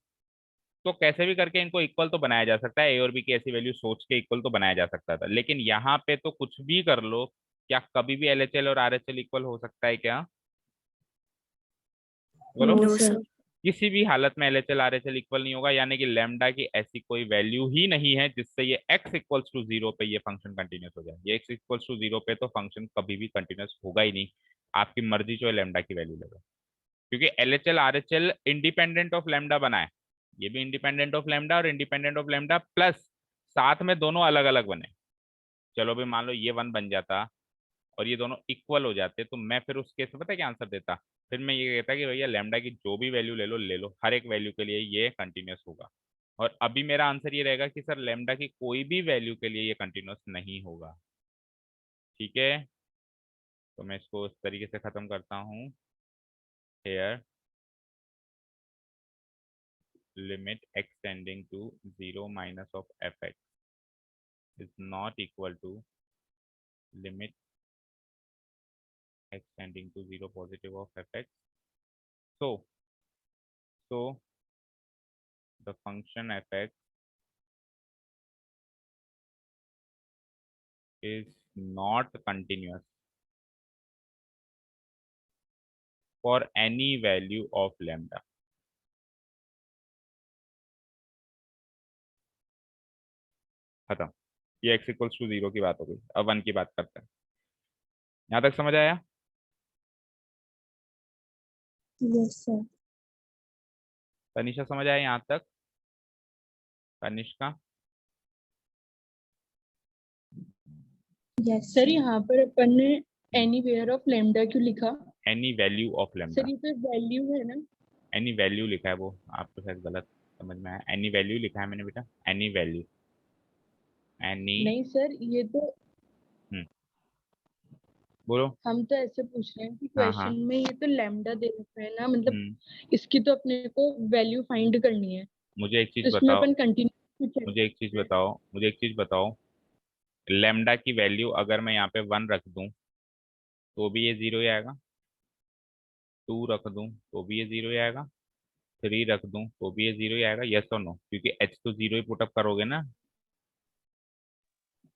तो कैसे भी करके इनको इक्वल तो बनाया जा सकता है, ए और बी की ऐसी वैल्यू सोच के इक्वल तो बनाया जा सकता था। लेकिन यहाँ पे तो कुछ भी कर लो, क्या कभी भी LHL और RHL इक्वल हो सकता है क्या? बोलो। No no sir. सर। किसी भी हालत में LHL RHL इक्वल नहीं होगा, यानी कि लैम्डा की ऐसी कोई वैल्यू ही नहीं है जिससे ये x इक्वल्स टू 0 पे ये फंक्शन कंटिन्यूस हो जाए। ये x इक्वल्स टू 0 पे तो फंक्शन कभी भी कंटिन्यूस होगा ही नहीं, आपकी मर्जी जो है लैम्डा की वैल्यू लगा। क्योंकि LHL RHL independent of lambda बना है, ये भी इंडिपेंडेंट ऑफ लैम्डा और इंडिपेंडेंट ऑफ लैम्डा प्लस साथ में दोनों अलग अलग बने। चलो भी मान लो ये 1 बन जाता और ये दोनों इक्वल हो जाते, तो मैं फिर उस केस में पता है क्या आंसर देता? फिर मैं ये कहता कि भैया लैम्डा की जो भी वैल्यू ले लो, हर एक वैल्यू के लिए ये कंटिन्यूस होगा। और अभी मेरा आंसर ये रहेगा कि सर लैम्डा की कोई भी वैल्यू के लिए ये कंटिन्यूस नहीं होगा। ठीक है, तो मैं इसको इस तरीके से खत्म करता हूँ। Here limit extending to 0 minus of F x is not equal to limit extending to 0 positive of fx. So the function fx is not continuous for any value of lambda. खत्म। ये x इक्वल्स टू 0 की बात हो गई। अब 1 की बात करते हैं। यहाँ तक समझ आया? Yes sir. तनिषा समझ आया यहाँ तक? तनिष्का? यस सर यहाँ पर अपन ने एनी वेयर ऑफ लेमडा क्यों लिखा? Any value of lambda. Sir ये तो वैल्यू है ना? एनी वैल्यू लिखा है, वो आपको शायद गलत समझ में आया। एनी वैल्यू लिखा है मैंने बेटा, एनी वैल्यू। एनी। नहीं सर, ये तो बोलो। हम तो ऐसे पूछ रहे हैं कि हाँ क्वेश्चन हाँ। में ये तो लेमडा दे रखा है ना, मतलब हम्म। इसकी तो अपने को वैल्यू फाइंड करनी है, मुझे एक तो चीज इसमें बताओ, अपन कंटिन्यू चेक मुझे एक चीज करते हैं। बताओ, मुझे एक चीज बताओ। लैम्डा की वैल्यू अगर मैं यहाँ पे 1 रख दूं तो भी ये 0 ही आएगा। 2 रख दूं तो भी ये 0 ही आएगा। 3 रख दूं तो भी ये 0 ही आएगा। यस और नो? क्योंकि एच तो 0 ही पुटअप करोगे ना।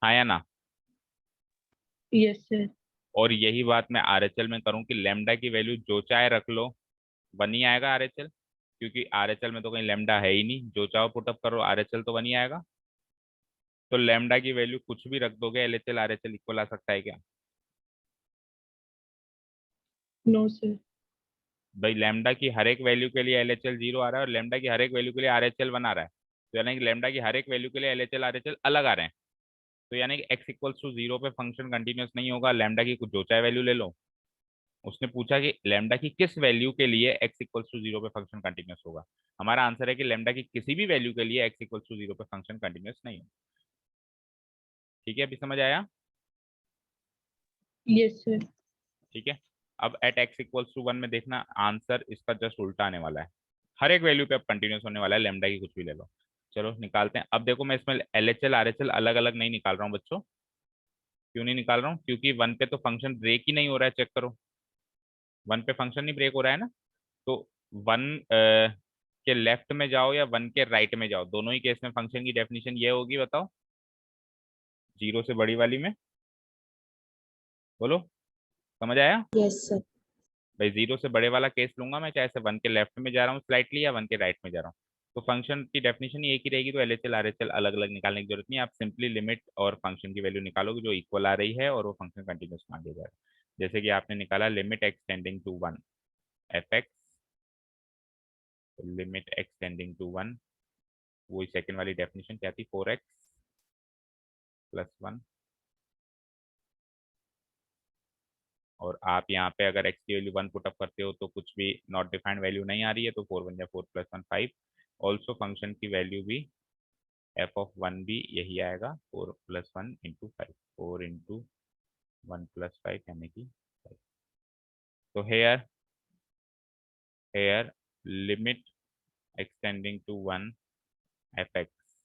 हाँ या ना? Yes sir. और यही बात मैं आरएचएल में करूँ कि लैम्डा की वैल्यू जो चाहे रख लो, 1 ही आएगा आरएचएल। क्योंकि आरएचएल में तो कहीं लैम्डा है ही नहीं, जो चाहो पुटअप करो आरएचएल तो 1 ही आएगा। तो लैम्डा की वैल्यू कुछ भी रख दोगे, एलएचएल आरएचएल इक्वल आ सकता है क्या? No sir. भाई लैम्डा की हर एक वैल्यू के लिए एलएचएल 0 आ रहा है और लैम्डा की हर एक वैल्यू के लिए आरएचएल 1 आ रहा है। तो यानी कि लैम्डा की हर एक वैल्यू के लिए एलएचएल आरएचएल अलग आ रहे हैं। तो यानी कि x इक्वल्स टू 0 पे फंक्शन कंटिन्यूअस नहीं होगा। लैम्डा की कुछ जो चाहे वैल्यू ले लो। उसने पूछा कि लैम्डा की किस वैल्यू के लिए x इक्वल्स टू 0 पे फंक्शन कंटिन्यूअस होगा। हमारा आंसर है कि लैम्डा की किसी भी वैल्यू के लिए x इक्वल्स टू 0 पे फंक्शन कंटिन्यूअस नहीं होगा। ठीक है, अभी समझ आया? Yes sir. ठीक है। अब एट x इक्वल्स टू 1 में देखना, आंसर इसका जस्ट उल्टा आने वाला है। हर एक वैल्यू पे अब कंटिन्यूअस होने वाला है, लैम्डा की कुछ भी ले लो। चलो निकालते हैं। अब देखो मैं इसमें एलएचएल आरएचएल अलग अलग नहीं निकाल रहा हूँ बच्चों। क्यों नहीं निकाल रहा हूँ? क्योंकि 1 पे तो फंक्शन ब्रेक ही नहीं हो रहा है, चेक करो। 1 पे फंक्शन नहीं ब्रेक हो रहा है ना। तो 1 के लेफ्ट में जाओ या 1 के राइट में जाओ, दोनों ही केस में फंक्शन की डेफिनेशन ये होगी, बताओ। 0 से बड़ी वाली में बोलो, समझ आया? Yes sir. भाई 0 से बड़े वाला केस लूंगा मैं, चाहे से 1 के लेफ्ट में जा रहा हूँ स्लाइटली या 1 के राइट में जा रहा हूँ। तो फंक्शन की डेफिनेशन ही एक ही रहेगी, तो एलएचएल आरएचएल अलग अलग निकालने की जरूरत नहीं है। आप सिंपली लिमिट और फंक्शन की वैल्यू निकालोगे जो इक्वल आ रही है और वो फंक्शन कंटिन्यूस मान लिया जाएगा। जैसे कि आपने निकाला limit x tending to 1 f x, limit x tending to 1, वही सेकंड वाली डेफिनेशन क्या थी, 4x प्लस 1। और आप यहाँ पे अगर x की वैल्यू 1 पुटअप करते हो तो कुछ भी नॉट डिफाइंड वैल्यू नहीं आ रही है, तो 4 1 4 प्लस 1 5। ऑल्सो फंक्शन की वैल्यू भी एफ ऑफ 1 भी यही आएगा, 4 प्लस 1 इंटू 5, 4 इंटू 1 प्लस 5 यानी कि 5। तो here here limit extending to 1 f x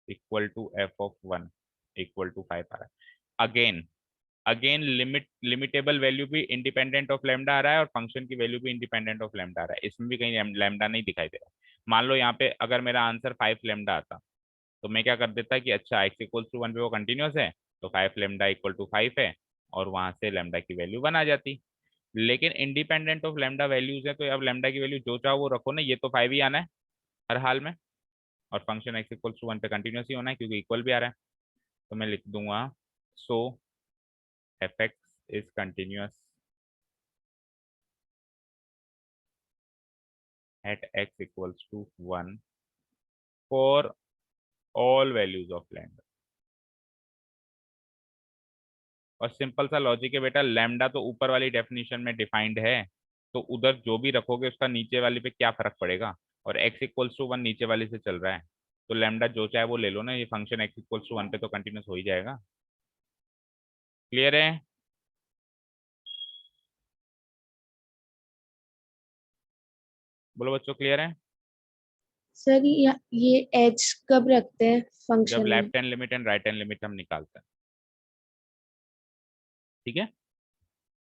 equal to f of 1 equal to 5 आ रहा है। अगेन अगेन लिमिटेबल वैल्यू भी इंडिपेंडेंट ऑफ लैम्डा आ रहा है और फंक्शन की वैल्यू भी इंडिपेंडेंट ऑफ लैम्डा आ रहा है। इसमें भी कहीं लैम्डा नहीं दिखाई दे रहा। मान लो यहाँ पे अगर मेरा आंसर 5 लैम्डा आता तो मैं क्या कर देता कि अच्छा x इक्वल टू 1 पे वो कंटिन्यूस है, तो 5 लैम्डा इक्वल टू 5 है, और वहां से लैम्डा की वैल्यू 1 आ जाती। लेकिन इंडिपेंडेंट ऑफ लैम्डा वैल्यूज है, तो अब लैम्डा की वैल्यू जो चाहो वो रखो ना, ये तो 5 ही आना है हर हाल में। और फंक्शन x इक्वल टू 1 पे कंटिन्यूस ही होना है क्योंकि इक्वल भी आ रहा है। तो मैं लिख दूंगा सो fx is continuous at x equals to 1 for all values of lambda। और सिंपल सा लॉजिक है बेटा, लैम्डा तो ऊपर वाली डेफिनेशन में डिफाइंड है, तो उधर जो भी रखोगे उसका नीचे वाली पे क्या फर्क पड़ेगा। और x इक्वल्स टू 1 नीचे वाली से चल रहा है, तो लैम्डा जो चाहे वो ले लो ना, ये फंक्शन x इक्वल्स टू 1 पे तो कंटिन्यूस हो ही जाएगा। क्लियर है? बोलो बच्चों, क्लियर है? सर ये एच कब रखते हैं जब फंक्शन में? Left hand limit and right hand limit हम निकालते हैं। ठीक है,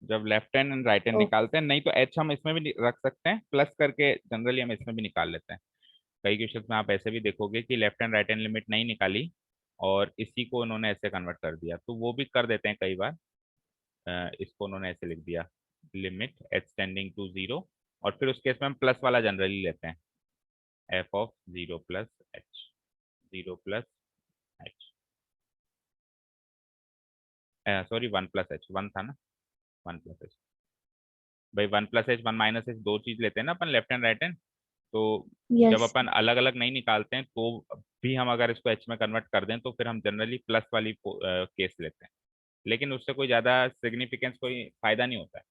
जब left hand and right hand ओ, निकालते हैं। नहीं तो एच हम इसमें भी रख सकते हैं, प्लस करके जनरली हम इसमें भी निकाल लेते हैं। कई क्वेश्चन में आप ऐसे भी देखोगे कि left hand right hand limit नहीं निकाली और इसी को उन्होंने ऐसे कन्वर्ट कर दिया, तो वो भी कर देते हैं कई बार। इसको उन्होंने ऐसे लिख दिया, लिमिट एच टेंडिंग टू 0, और फिर उस केस में हम प्लस वाला जनरली लेते हैं, F of 0 plus H, 0 plus H, sorry 1 plus H, 1 था ना, 1 प्लस एच। भाई 1 प्लस एच 1 माइनस एच दो चीज लेते हैं ना अपन, लेफ्ट हैंड राइट हैंड। तो जब यस अपन अलग अलग नहीं निकालते हैं तो भी हम अगर इसको एच में कन्वर्ट कर दें तो फिर हम जनरली प्लस वाली केस लेते हैं, लेकिन उससे कोई ज्यादा सिग्निफिकेंस, कोई फायदा नहीं होता है।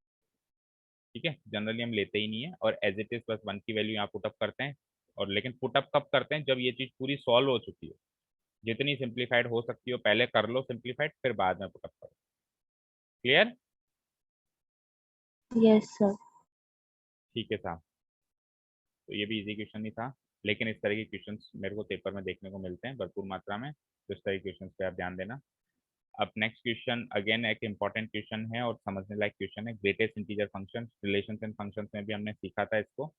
ठीक है, जनरली हम लेते ही नहीं है, और एज इट इज बस 1 की वैल्यू यहाँ पुटअप करते हैं। और लेकिन पुटअप कब करते हैं, जब ये चीज पूरी सॉल्व हो चुकी हो, जितनी सिंप्लीफाइड हो सकती हो पहले कर लो सिंप्लीफाइड, फिर बाद में पुटअप करो। क्लियर? Yes sir. ठीक है साहब, तो ये भी इजी क्वेश्चन ही था, लेकिन इस तरह के क्वेश्चंस मेरे को पेपर में देखने को मिलते हैं भरपूर मात्रा में, तो इस तरह के क्वेश्चंस पे आप ध्यान देना। अब नेक्स्ट क्वेश्चन अगेन एक इंपॉर्टेंट क्वेश्चन है और समझने लायक क्वेश्चन है, greatest integer function. Relations and functions में भी हमने सीखा था इसको।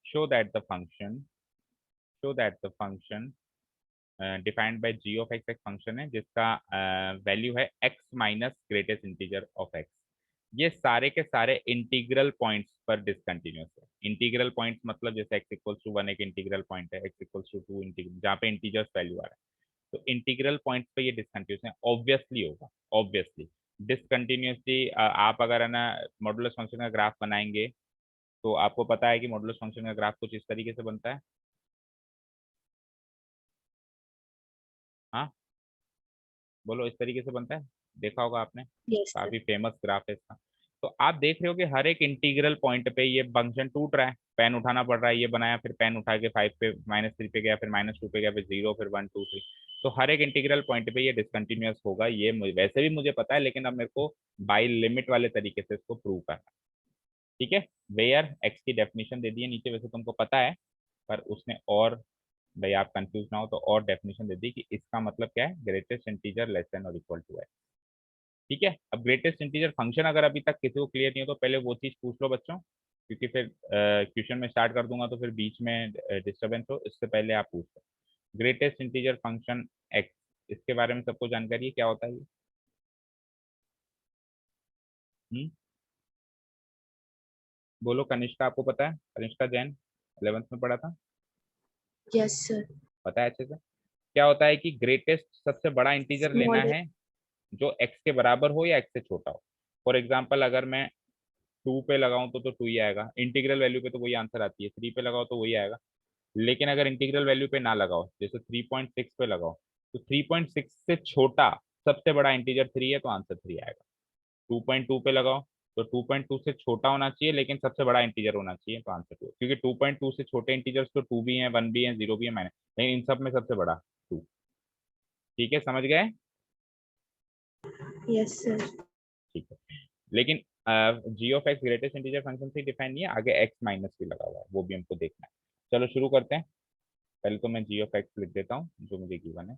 Show that the function, show that the function defined by g of x, एक फंक्शन है जिसका वैल्यू है x minus greatest integer of x. ये सारे के सारे इंटीग्रल पॉइंट्स पर डिसकंटिन्यूअस है। इंटीग्रल पॉइंट्स मतलब जैसे x इक्वल्स टू 1 एक इंटीग्रल पॉइंट है, x इक्वल्स टू 2 इंटीग्रल, जहाँ पे इंटीजर्स वैल्यू आ रहा है, तो इंटीग्रल पॉइंट्स पे ये डिसकंटिन्यूअस है, ऑब्वियसली होगा, ऑब्वियसली। डिसकंटिन्यूअसली आप अगर है ना मॉडुलस फंक्शन का ग्राफ बनाएंगे, तो आपको पता है कि मॉडुलस फंक्शन का ग्राफ कुछ इस तरीके से बनता है। हाँ बोलो, इस तरीके से बनता है, देखा होगा आपने, यस सर। काफी फेमस ग्राफ है इसका। तो आप देख रहे हो कि हर एक इंटीग्रल पॉइंट पे ये फंक्शन टूट रहा है, पेन उठाना पड़ रहा है, ये बनाया, फिर पेन उठा के 5 पे, -3 पे गया, फिर -2 पे गया, फिर 0, फिर 1 2 3। तो हर एक इंटीग्रल पॉइंट पे ये डिसकंटिन्यूअस होगा, ये वैसे भी मुझे पता है, लेकिन अब मेरे को बाय लिमिट वाले तरीके से इसको प्रूव करना है। ठीक है, वेयर एक्स की डेफिनेशन दे दी है नीचे, वैसे तुमको पता है, पर उसने और, भाई आप कंफ्यूज ना हो तो और डेफिनेशन दे दी कि इसका मतलब क्या है, ग्रेटेस्ट इंटीजर लेस देन और इक्वल टू है। ठीक है, अब ग्रेटेस्ट इंटीजर फंक्शन अगर अभी तक किसी को क्लियर नहीं हो तो पहले वो चीज पूछ लो बच्चों, क्योंकि फिर क्वेश्चन में स्टार्ट कर दूंगा तो फिर बीच में डिस्टर्बेंस हो, इससे पहले आप पूछ लो। ग्रेटेस्ट इंटीजर फंक्शन एक्स, इसके बारे में सबको जानकारी है क्या होता है ये? हम्म, बोलो कनिष्का, आपको पता है? कनिष्का जैन 11th में पढ़ा था, यस सर। पता है अच्छे से? क्या होता है कि ग्रेटेस्ट सबसे बड़ा इंटीजर लेना स्मॉल। है जो एक्स के बराबर हो या एक्स से छोटा हो। फॉर एग्जाम्पल अगर मैं 2 पे लगाऊं तो 2 ही आएगा, इंटीग्रल वैल्यू पे तो वही आंसर आती है, 3 पे लगाओ तो वही आएगा। लेकिन अगर इंटीग्रल वैल्यू पे ना लगाओ, जैसे 3.6 पे लगाओ, तो 3.6 से छोटा सबसे बड़ा इंटीजर 3 है तो आंसर 3 आएगा। 2.2 पे लगाओ तो 2.2 से छोटा होना चाहिए लेकिन सबसे बड़ा इंटीजर होना चाहिए तो आंसर 2, क्योंकि 2.2 से छोटे इंटीजर्स तो 2 भी हैं, 1 भी है, 0 भी है, माइनस, लेकिन इन सब में सबसे बड़ा 2। ठीक है, समझ गए? Yes sir. ठीक है, लेकिन G of X greatest integer function से डिफाइन नहीं है, आगे एक्स माइनस भी लगा हुआ है, वो भी हमको देखना है। चलो शुरू करते हैं, पहले तो मैं जी ऑफ एक्स लिख देता हूँ जो मुझे गिवन है,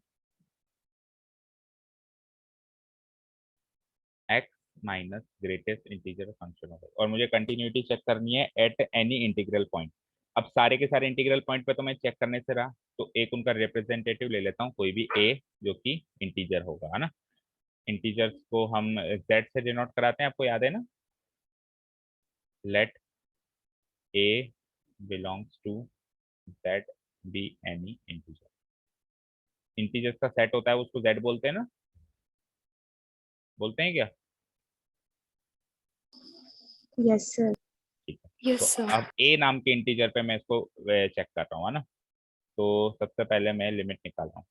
x minus greatest integer function होगा, और मुझे कंटिन्यूटी चेक करनी है एट एनी इंटीग्रल पॉइंट। अब सारे के सारे इंटीग्रल पॉइंट पे तो मैं चेक करने से रहा, तो एक उनका रिप्रेजेंटेटिव ले लेता हूँ, कोई भी ए जो कि इंटीजर होगा, है ना। इंटीजर्स को हम जेड से डिनोट कराते हैं, आपको याद है ना, let a belongs to z be any integer. Integers का सेट होता है उसको जेड बोलते हैं ना, बोलते हैं क्या? Yes sir. ठीक है, तो यस सर। अब ए नाम के इंटीजर पे मैं इसको चेक कर रहा हूँ, है ना। तो सबसे पहले मैं लिमिट निकाल रहा हूँ,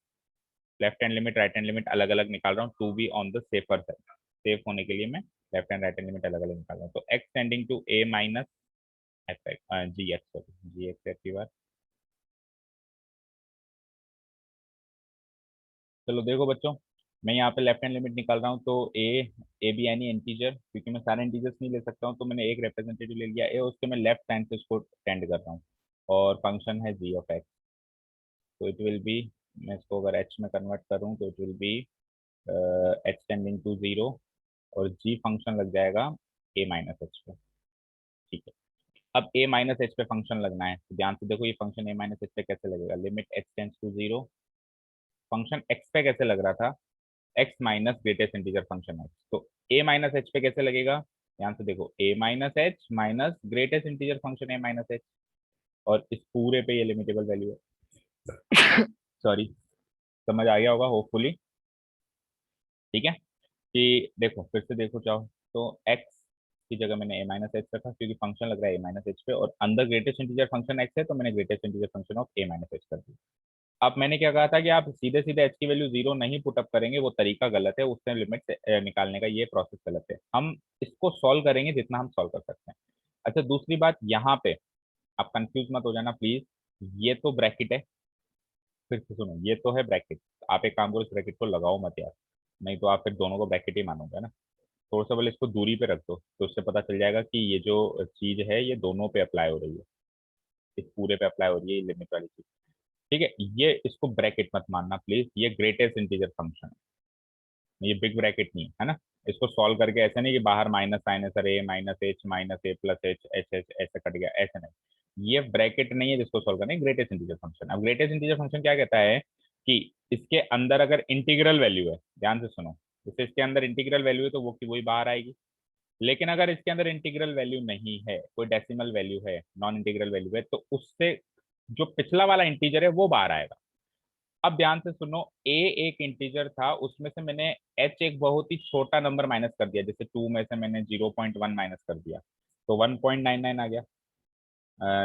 left hand limit right hand limit अलग अलग निकाल रहा हूँ, to be on the safer side, safe होने के लिए मैं left hand right hand limit अलग अलग निकाल रहा हूँ। तो x tending to a minus f x, g x, sorry g x की बार। चलो देखो बच्चों, मैं यहाँ पे लेफ्ट हैंड लिमिट निकाल रहा हूँ, तो ए बी यानी इंटीजर, क्योंकि मैं सारे इंटीजर्स नहीं ले सकता हूँ तो मैंने एक रिप्रेजेंटेटिव ले लिया ए, उसके मैं लेफ्ट हैंड से उसको टेंड कर रहा हूँ, और फंक्शन है जी ऑफ एक्स। तो इट विल बी, मैं इसको अगर एच में कन्वर्ट करूँ तो it will be h tending to 0, और जी फंक्शन लग जाएगा ए माइनस एच पे। ठीक है, अब ए माइनस एच पे फंक्शन लगना है, तो ध्यान से देखो ये फंक्शन ए माइनस एच पे कैसे लगेगा, limit h tends to 0, function x पे कैसे लग रहा था, x minus greatest integer function x, तो a माइनस एच पे कैसे लगेगा, ध्यान से देखो, a minus h minus greatest integer function a minus h, और इस पूरे पे ये लिमिटेबल वैल्यू है। सॉरी, समझ आ गया होगा होपफुली। ठीक है, कि देखो फिर से देखो चाहो तो x की जगह मैंने a माइनस एच रखा क्योंकि फंक्शन लग रहा है a माइनस एच पे, और अंदर ग्रेटेस्ट इंटीजर फंक्शन x है तो मैंने greatest integer function of a minus H कर दिया। अब मैंने क्या कहा था कि आप सीधे सीधे h की वैल्यू 0 नहीं पुटअप करेंगे, वो तरीका गलत है, उससे लिमिट निकालने का ये प्रोसेस गलत है। हम इसको सॉल्व करेंगे जितना हम सॉल्व कर सकते हैं। अच्छा, दूसरी बात यहाँ पे आप कंफ्यूज मत हो जाना प्लीज, ये तो ब्रैकेट है, फिर से सुनो, ये तो है ब्रैकेट, आप एक काम करो, इस ब्रैकेट को लगाओ मत यार, नहीं तो आप फिर दोनों को ब्रैकेट ही मानोगे ना। थोड़ा सा पहले इसको दूरी पे रख दो तो उससे पता चल जाएगा कि ये जो चीज है ये दोनों पे अप्लाई हो रही है, इस पूरे पे अप्लाई हो रही है ये लिमिट वाली चीज। ठीक है, ये इसको ब्रैकेट मत मानना प्लीज, ये ग्रेटेस्ट इंटीजर फंक्शन है, ये बिग ब्रैकेट नहीं है ना। इसको सॉल्व करके ऐसे नहीं कि बाहर माइनस साइन है सर, ए माइनस ए प्लस एच एच एच ऐसे कट गया, ऐसे नहीं, ये ब्रैकेट नहीं है जिसको सॉल्व करना है, ग्रेटेस्ट इंटीजर फंक्शन। अब ग्रेटेस्ट इंटीजर फंक्शन क्या कहता है कि इसके अंदर अगर इंटीग्रल वैल्यू है, ध्यान से सुनो, जैसे इसके अंदर इंटीग्रल वैल्यू है तो वो की वही बाहर आएगी, लेकिन अगर इसके अंदर इंटीग्रल वैल्यू नहीं है, कोई डेसिमल वैल्यू है, नॉन इंटीग्रल वैल्यू है, तो उससे जो पिछला वाला इंटीजर है वो बाहर आएगा। अब ध्यान से सुनो, a एक इंटीजर था, उसमें से मैंने h एक बहुत ही छोटा नंबर माइनस कर दिया, जैसे 2 में से मैंने 0.1 माइनस कर दिया तो 1.99 आ गया,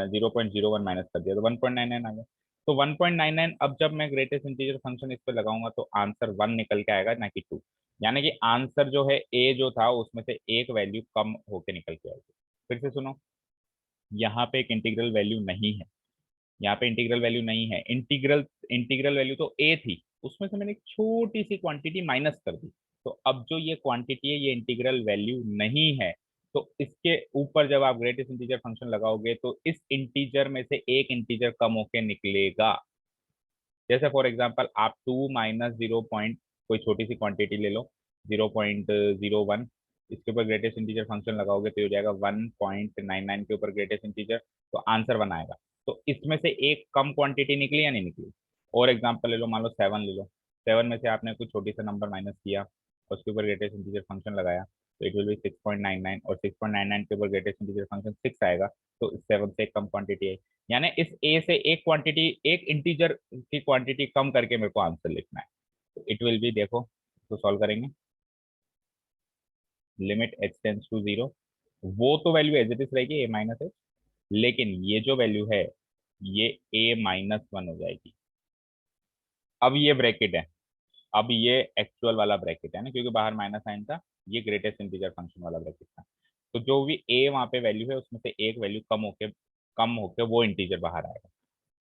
0.01 माइनस कर दिया तो 1.99 आ गया, तो 1.99 अब जब मैं ग्रेटेस्ट इंटीजर फंक्शन इस पे लगाऊंगा तो आंसर 1 निकल के आएगा ना कि 2, यानी कि आंसर जो है a जो था उसमें से एक वैल्यू कम होके निकल के आएगी। फिर से सुनो, यहाँ पे एक इंटीग्रल वैल्यू नहीं है, यहाँ पे इंटीग्रल वैल्यू नहीं है, इंटीग्रल इंटीग्रल वैल्यू तो a थी, उसमें से मैंने एक छोटी सी क्वांटिटी माइनस कर दी, तो अब जो ये क्वांटिटी है ये इंटीग्रल वैल्यू नहीं है, तो इसके ऊपर जब आप ग्रेटेस्ट इंटीजर फंक्शन लगाओगे तो इस इंटीजर में से एक इंटीजर कम होके निकलेगा। जैसे फॉर एग्जांपल आप 2 माइनस 0 पॉइंट कोई छोटी सी क्वांटिटी ले लो 0.01, इसके ऊपर ग्रेटेस्ट इंटीजर फंक्शन लगाओगे तो ये हो जाएगा 1.99 के ऊपर ग्रेटेस्ट इंटीजर, तो आंसर 1 आएगा। तो इसमें से एक कम क्वांटिटी निकली या नहीं निकली। और एग्जांपल ले लो, मान लो 7 ले लो, 7 में से आपने कोई छोटी सा नंबर माइनस किया, उसके ऊपर ग्रेटेस्ट इंटीजर फंक्शन लगाया तो इट विल बी 6.99, और 6.99 के ऊपर ग्रेटेस्ट इंटीजर फंक्शन 6 आएगा, तो 7 से एक कम क्वांटिटी है, यानी इस ए से एक क्वांटिटी, एक इंटीजर की क्वांटिटी कम करके मेरे को आंसर लिखना है। तो इट विल बी, देखो तो सॉल्व करेंगे, लिमिट h टेंस टू 0, वो तो वैल्यू एज इट इज रहेगी a माइनस एच, लेकिन ये जो वैल्यू है ये a माइनस 1 हो जाएगी। अब ये ब्रैकेट है, अब ये एक्चुअल वाला ब्रैकेट है ना, क्योंकि बाहर माइनस साइन था, ये ग्रेटेस्ट इंटीजर फंक्शन वाला ब्रैकेट था, तो जो भी a वहां पे वैल्यू है उसमें से एक वैल्यू कम होके वो इंटीजर बाहर आएगा।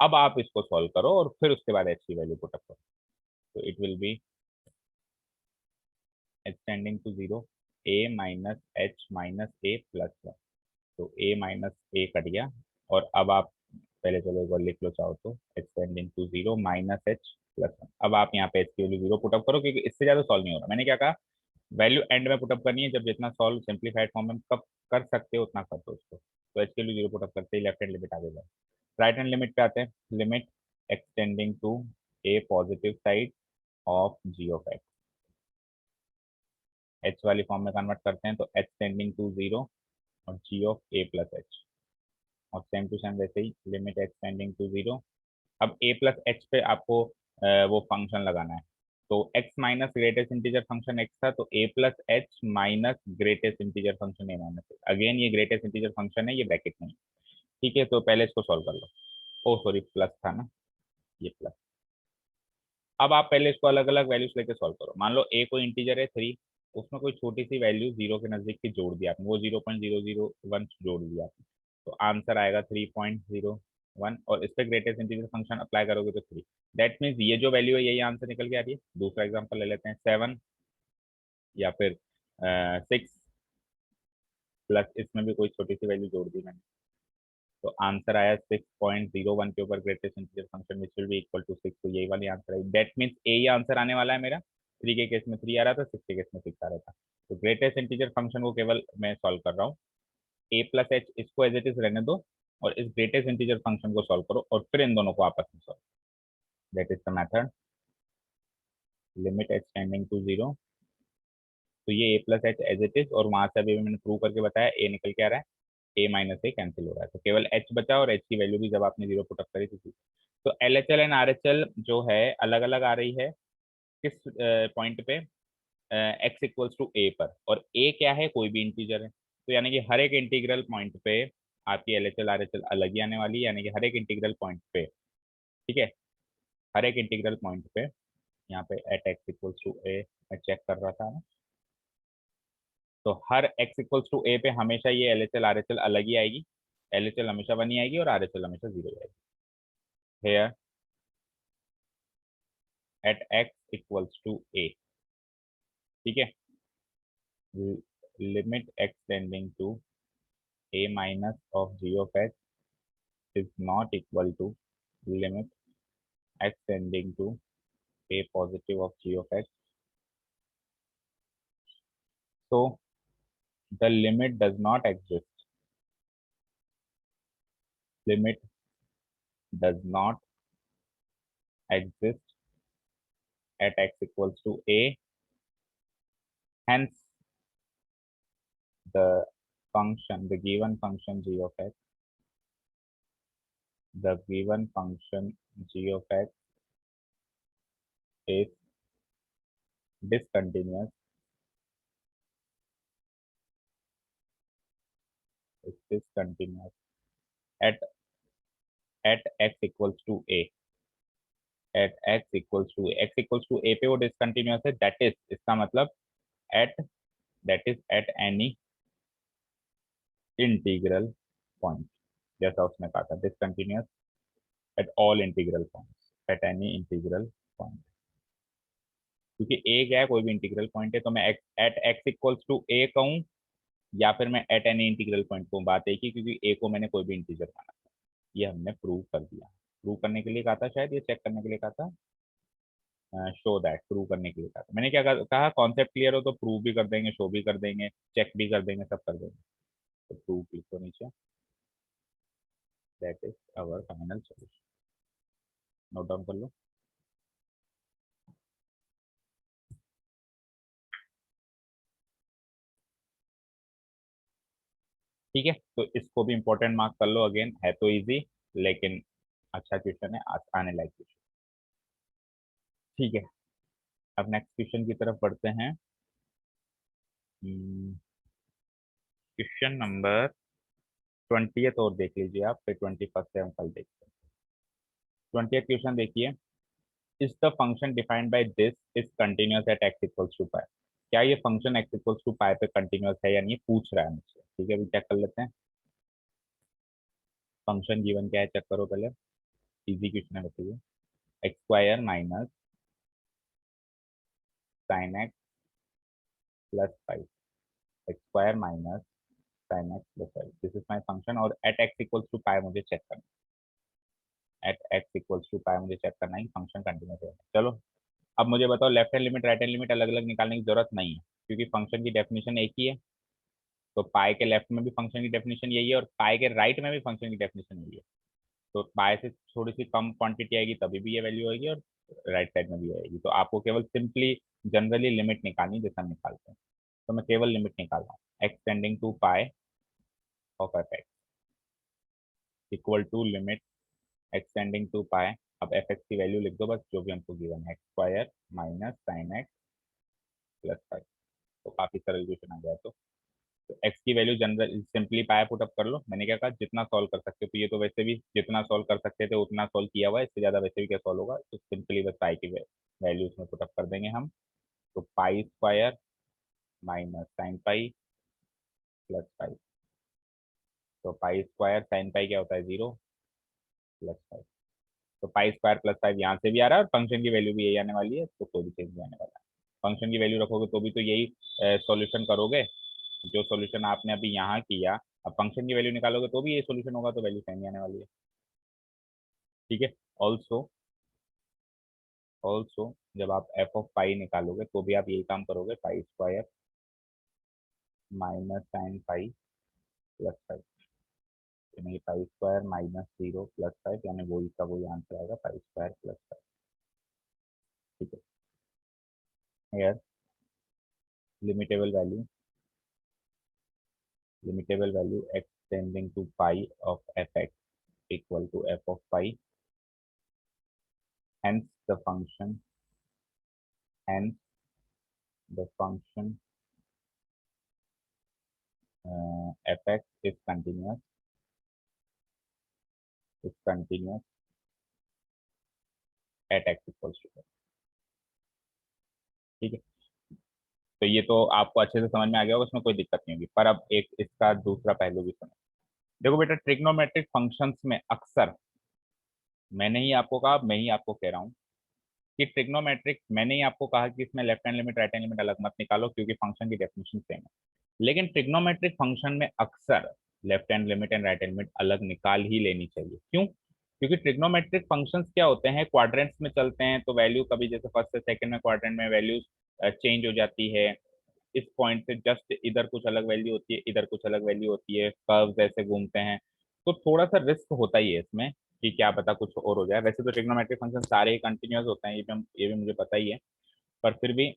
अब आप इसको सॉल्व करो और फिर उसके बाद h की वैल्यू पुट अप करो, तो it will be h tending to 0 a minus h minus a plus 1, तो a माइनस a कट गया, और अब आप पहले चलो एक बार लिख लो चाहो तो, h tending to 0 minus h plus 1, अब आप यहाँ पे h की वैल्यू 0 पुट अप करो, क्योंकि इससे ज्यादा सॉल्व नहीं हो रहा। मैंने क्या कहा, वैल्यू एंड में पुटअप करनी है, जब जितना सॉल्व सिंप्लीफाइड फॉर्म में कब कर सकते हो उतना कर दो उसको, तो h के लिए 0 पुटअप करते ही लेफ्ट हैंड लिमिट आगे जाए, राइट हैंड लिमिट पे आते हैं, limit extending to a positive side of g of x, h वाली फॉर्म में कन्वर्ट करते हैं तो h टेंडिंग टू 0 और g of a plus h, और सेम टू सेम वैसे ही लिमिट x टेंडिंग टू 0। अब a प्लस h पे आपको वो फंक्शन लगाना है, तो x minus greatest integer function x था, तो a plus H minus greatest integer function a minus, again ये ग्रेटेस्ट इंटीजर फंक्शन है, ये ब्रैकेट नहीं। ठीक है, तो पहले इसको सॉल्व कर लो, ओ सॉरी प्लस था ना, ये प्लस। अब आप पहले इसको अलग अलग वैल्यूज लेके सॉल्व करो, मान लो a कोई इंटीजर है 3, उसमें कोई छोटी सी वैल्यू 0 के नजदीक की जोड़ दिया आपने, वो 0.001 जोड़ दिया आपने, तो आंसर आएगा 3.01, और इस पे ग्रेटेस्ट इंटीजर फंक्शन अप्लाई करोगे तो 3, दैट मीन्स ये जो वैल्यू है यही आंसर निकल के आ रही है। दूसरा एग्जांपल ले लेते हैं, 7 या फिर 6 प्लस इसमें भी कोई छोटी सी वैल्यू जोड़ दी मैंने, तो आंसर आया 6.01 के ऊपर greatest integer function which will be equal to 6, तो यही वाली आंसर आई, दैट मीन्स ए ही आंसर आने वाला है मेरा। 3 के केस में 3 आ रहा था, 6 के केस में 6 आ रहा था, तो ग्रेटेस्ट इंटीजर फंक्शन को केवल मैं सॉल्व कर रहा हूँ, ए प्लस एच इसको एज इट इज रहने दो, और इस ग्रेटेस्ट इंटीजर फंक्शन को सॉल्व करो, और फिर इन दोनों को आपस में solve, that is the method. Limit H tending to 0, तो ये A plus H as it is, और वहां से अभी मैंने प्रूव करके बताया ए निकल के आ रहा है, ए माइनस ए कैंसिल हो रहा है, तो केवल एच बचा, और एच की वैल्यू भी जब आपने 0 पुट अप करी थी। तो L H L and R H L जो है अलग अलग आ रही है किस पॉइंट पे, एक्स इक्वल्स टू ए पर, और ए क्या है, कोई भी इंटीजर है, तो यानी कि हर एक इंटीग्रल पॉइंट पे आपकी L H L R H L अलग ही आने वाली है, यानी कि हर एक इंटीग्रल पॉइंट पे, ठीक है, हर एक इंटीग्रल पॉइंट पे, यहाँ पे एट एक्स इक्वल्स टू ए मैं चेक कर रहा था ना, तो हर एक्स इक्वल्स टू ए पे हमेशा ये L H L R H L अलग ही आएगी, एल एच एल हमेशा 1 ही आएगी और आर एच एल हमेशा 0 आएगी। Here at x equals to A, ठीक है, limit x tending to a minus of g of x is not equal to limit x tending to a positive of g of x. So the limit does not exist. Limit does not exist at x equals to a. Hence, the function, the given function g of x, the given function g of x is discontinuous. Is discontinuous at x equals to a. At x equals to a पे वो discontinuous है, that is, इसका मतलब at, that is at any integral point, जैसा उसने कहा था discontinuous at all integral points, at any integral point, क्योंकि a क्या है, कोई भी इंटीग्रल पॉइंट है, तो मैं at x equals to a कहूँ या फिर मैं at any integral point कहूँ, बात एक ही, क्योंकि a को मैंने कोई भी इंटीजर माना था, ये हमने प्रूव कर दिया। प्रूव करने के लिए कहा था शायद, ये चेक करने के लिए कहा था, शो दैट, प्रूव करने के लिए कहा था मैंने, क्या कहा, कॉन्सेप्ट क्लियर हो तो प्रूव भी कर देंगे, शो भी कर देंगे, चेक भी कर देंगे, सब कर देंगे। तो प्रूव लिखो नीचे, that is our final solution, note down कर लो। ठीक है, तो इसको भी इंपॉर्टेंट मार्क कर लो, अगेन है तो इजी, लेकिन अच्छा क्वेश्चन है, आने लायक क्वेश्चन। ठीक है, अब नेक्स्ट क्वेश्चन की तरफ बढ़ते हैं। क्वेश्चन नंबर 20 और देख लीजिए आप, फिर 21 से हम कल देखते हैं। 20 क्वेश्चन देखिए, is the function defined by this is continuous at x equals to pi. क्या ये फंक्शन एक्स इक्वल्स टू पाई पे कंटिन्यूअस है, यानी पूछ रहा है मुझसे। ठीक है, अभी चेक कर लेते हैं, फंक्शन गिवन क्या है, चेक करो पहले, इजी क्वेश्चन है, बताइए। X square minus sine x plus five, x square minus sine x plus five, this is my function, और एट एक्स इक्वल्स टू पाई मुझे चेक करना है, एट एक्स इक्वल्स टू पाई मुझे चेक करना है फंक्शन कंटिन्यूअस है। चलो, अब मुझे बताओ, left hand limit right hand limit अलग अलग निकालने की जरूरत नहीं है, क्योंकि फंक्शन की डेफिनेशन एक ही है। तो पाई के लेफ्ट में भी फंक्शन की डेफिनेशन यही है, और पाई के राइट में भी फंक्शन की डेफिनेशन यही है। तो पाई से थोड़ी सी कम क्वांटिटी आएगी तभी भी ये वैल्यू आएगी, और राइट साइड में भी आएगी। तो आपको केवल सिंपली जनरली लिमिट निकालनी, जैसा हम निकालते हैं। तो मैं केवल लिमिट निकाल रहा हूँ, X tending to pi of F x equal to limit x tending to pi. अब एफ एक्स की वैल्यू लिख दो बस, जो भी हमको गिवन है, x square minus sine x plus five. तो काफी सरल क्वेश्चन आ गया। तो एक्स की वैल्यू जनरल सिंपली पाया पुट अप कर लो, मैंने क्या कहा, जितना सॉल्व कर सकते हो, तो ये तो वैसे भी जितना सॉल्व कर सकते थे उतना सॉल्व किया हुआ है, इससे ज्यादा वैसे भी क्या सॉल्व होगा, तो सिंपली बस पाई की वैल्यू उसमें पुट अप कर देंगे हम। तो पाई square minus sine pi plus five, तो पाई स्क्वायर साइन पाई क्या होता है, 0 प्लस फाइव। तो पाई स्क्वायर प्लस फाइव यहाँ से भी आ रहा है, और फंक्शन की वैल्यू भी यही आने वाली है, तो कोई भी चेंज नहीं आने वाला है। फंक्शन की वैल्यू रखोगे तो भी तो यही सॉल्यूशन करोगे, जो सॉल्यूशन आपने अभी यहाँ किया। अब फंक्शन की वैल्यू निकालोगे तो भी ये सॉल्यूशन होगा, तो वैल्यू सेम ही आने वाली है। ठीक है, ऑल्सो ऑल्सो जब आप एफ ऑफ पाई निकालोगे तो भी आप यही काम करोगे, pi square minus sine pi plus five, यानी pi square minus 0 plus five, यानी वही का वही आंसर आएगा, पाई स्क्वायर प्लस फाइव। ठीक है, here limitable value x tending to pi of fx equal to f of pi, hence the function fx is continuous at x equals to 4। ठीक है, तो ये तो आपको अच्छे से समझ में आ गया होगा, इसमें कोई दिक्कत नहीं होगी। पर अब एक इसका दूसरा पहलू भी सुनो। देखो बेटा, ट्रिग्नोमेट्रिक फंक्शंस में अक्सर, मैंने ही आपको कहा, मैं ही आपको कह रहा हूँ कि ट्रिग्नोमेट्रिक, मैंने ही आपको कहा कि इसमें left hand limit right hand limit अलग मत निकालो क्योंकि फंक्शन की डेफिनेशन सेम है। लेकिन ट्रिग्नोमेट्रिक फंक्शन में अक्सर left hand limit and right hand limit अलग निकाल ही लेनी चाहिए। क्यों? क्योंकि ट्रिग्नोमेट्रिक फंक्शंस क्या होते हैं, क्वाड्रेंट्स में चलते हैं, तो वैल्यू कभी जैसे फर्स्ट से सेकंड में क्वाड्रेंट में वैल्यू चेंज हो जाती है। इस पॉइंट से जस्ट इधर कुछ अलग वैल्यू होती है, इधर कुछ अलग वैल्यू होती है, कर्व्स ऐसे घूमते हैं, तो थोड़ा सा रिस्क होता ही है इसमें कि क्या पता कुछ और हो जाए। वैसे तो ट्रिग्नोमेट्रिक फंक्शन सारे ही कंटिन्यूअस होते हैं, ये भी मुझे पता ही है, पर फिर भी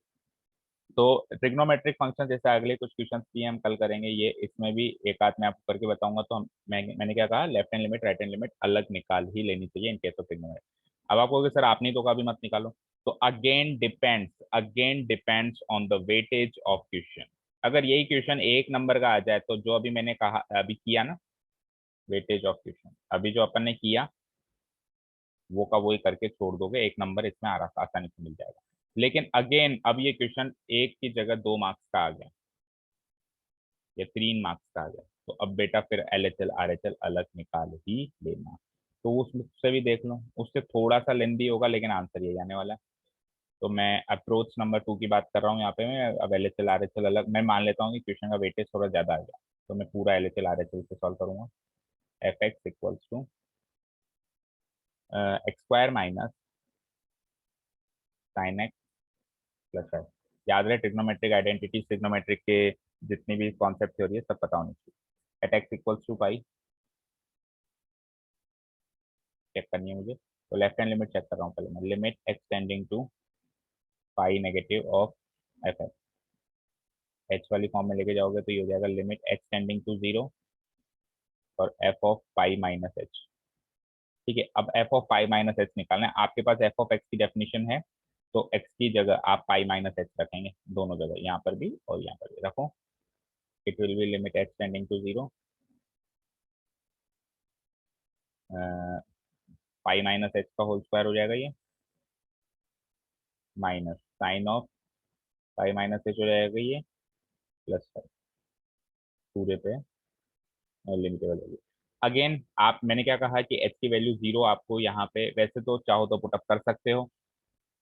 तो ट्रिग्नोमेट्रिक फंक्शन जैसे अगले कुछ क्वेश्चन किए हम कल करेंगे, ये इसमें भी एक आध मैं आपको करके बताऊंगा। तो मैंने क्या कहा, left hand limit right hand limit अलग निकाल ही लेनी चाहिए इन केस ऑफ ट्रिग्नोमेट्रिक। अब आप कहोगे सर आपने तो कभी मत निकालो, तो again depends on the weightage of question. अगर यही क्वेश्चन एक नंबर का आ जाए तो जो अभी मैंने कहा, अभी किया ना वेटेज ऑफ क्वेश्चन, अभी जो अपन ने किया वो का वही करके छोड़ दोगे, एक नंबर इसमें आसानी से मिल जाएगा। लेकिन अगेन अब ये क्वेश्चन एक की जगह 2 मार्क्स का आ गया या 3 मार्क्स का आ गया, तो अब बेटा फिर LHL RHL अलग निकाल ही लेना। तो उससे भी देख लो, उससे थोड़ा सा लेंदी होगा लेकिन आंसर यही आने वाला है। तो मैं अप्रोच नंबर 2 की बात कर रहा हूँ यहाँ पे। मैं अब LHL RHL अलग मैं मान लेता हूँ कि क्वेश्चन का वेटेज थोड़ा ज्यादा आ गया, तो मैं पूरा LHL RHL से सॉल्व करूंगा। fx equals to x square minus sine x plus है। याद रहे ट्रिग्नोमेट्रिक आइडेंटिटी, ट्रिग्नोमेट्रिक के जितनी भी कॉन्सेप्ट थ्योरी है सब पता होनी चाहिए। At x equals to pi check करनी है मुझे, तो लेफ्ट हैंड लिमिट चेक कर रहा हूँ पहले मैं। Limit extending to pi negative of F x, h वाली फॉर्म में लेके जाओगे तो ये हो जाएगा लिमिट एक्सटेंडिंग टू 0 और f of pi minus h. ठीक है, अब F of pi minus H निकालना है। आपके पास एफ ऑफ एक्स की डेफिनेशन है, तो एक्स की जगह आप पाई माइनस एच रखेंगे, दोनों जगह, यहाँ पर भी और यहाँ पर भी रखो। It will be limit extending to 0 pi minus H का होल स्क्वायर हो जाएगा ये, minus sine of pi minus h हो जाएगा ये, प्लस पूरे पे लिमिटेबल वैल्यू। अगेन आप, मैंने क्या कहा कि एच की वैल्यू 0 आपको यहाँ पे, वैसे तो चाहो तो पुटअप कर सकते हो,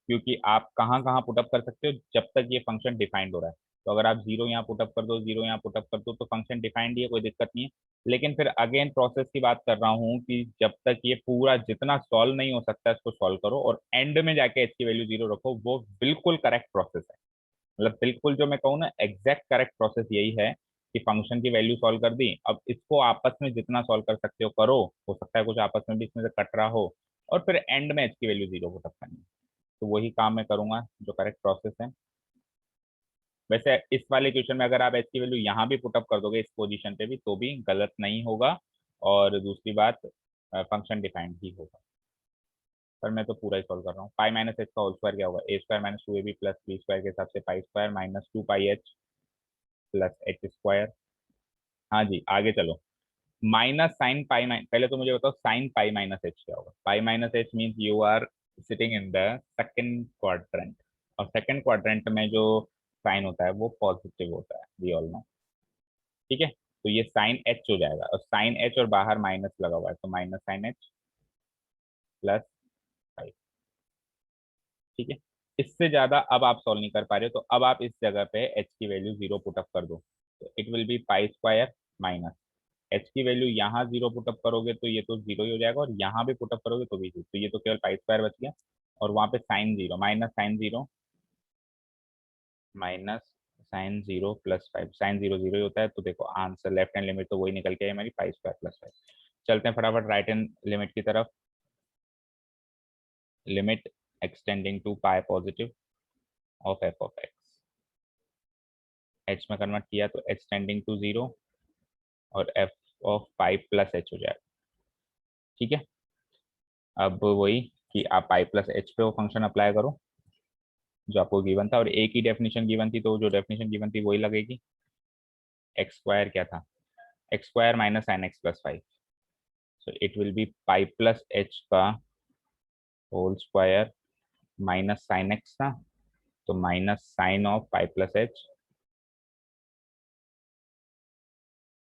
क्योंकि आप कहाँ कहाँ पुटअप कर सकते हो, जब तक ये फंक्शन डिफाइंड हो रहा है। तो अगर आप 0 यहाँ पुटअप कर दो, 0 यहाँ पुटअप कर दो, तो फंक्शन डिफाइंड ही है, कोई दिक्कत नहीं है। लेकिन फिर अगेन प्रोसेस की बात कर रहा हूँ कि जब तक ये पूरा जितना सॉल्व नहीं हो सकता इसको सॉल्व करो, और एंड में जाके एच की वैल्यू 0 रखो, वो बिल्कुल करेक्ट प्रोसेस है। मतलब बिल्कुल जो मैं कहूँ ना, एग्जैक्ट करेक्ट प्रोसेस यही है कि फंक्शन की वैल्यू सॉल्व कर दी, अब इसको आपस में जितना सॉल्व कर सकते हो करो, हो सकता है कुछ आपस में भी इसमें से कट रहा हो, और फिर एंड में एच की वैल्यू 0 पुटअप करनी है। तो वही काम मैं करूंगा जो करेक्ट प्रोसेस है। वैसे इस वाले क्वेश्चन में अगर आप एच की वैल्यू यहाँ भी पुटअप कर दोगे इस पोजीशन पे भी, तो भी गलत नहीं होगा, और दूसरी बात फंक्शन डिफाइंड ही होगा। पर मैं तो पूरा ही सॉल्व कर रहा हूँ। पाई माइनस एच का होल स्क्वायर क्या होगा, A square minus 2ab plus B square के हिसाब से pi square minus 2 pi H plus H square. हाँ जी आगे चलो, माइनस साइन पाई पहले तो मुझे बताओ साइन पाई माइनस एच क्या होगा। Pi minus h means you are sitting in the second quadrant, और सेकंड क्वाड्रेंट में जो साइन होता है वो पॉजिटिव होता है, वी ऑल नो। ठीक है, तो ये साइन एच हो जाएगा, और साइन एच और बाहर माइनस लगा हुआ है, तो minus sine h plus five. ठीक है, इससे ज्यादा अब आप सॉल्व नहीं कर पा रहे हो, तो अब आप इस जगह पे एच की वैल्यू 0 पुटअप कर दो, तो it will be pi square minus H की वैल्यू यहाँ 0 पुटअप करोगे तो ये तो 0 ही हो जाएगा, और यहाँ भी पुटअप करोगे तो भी 0, तो ये तो केवल पाई स्क्वायर बच गया, और वहां पे sine 0 minus sine 0 minus sine 0 plus 5, sine 0 0 ही होता है, तो देखो आंसर लेफ्ट हैंड लिमिट तो वही निकल के आई हमारी, पाई स्क्वायर प्लस 5। चलते हैं फटाफट राइट हैंड लिमिट की तरफ। Limit extending to pi positive of f of x, h में कन्वर्ट किया तो एच टेंडिंग टू 0 और f of pi plus h हो जाएगा। ठीक है, अब वही कि आप पाई प्लस एच पे वो फंक्शन अप्लाई करो जो आपको गिवन था, और एक ही डेफिनेशन गिवन थी तो जो डेफिनेशन गिवन थी वही लगेगी। एक्स स्क्वायर क्या था, X square minus sine x plus 5, so it will be pi plus H का whole square minus sine X था तो minus sine of pi plus H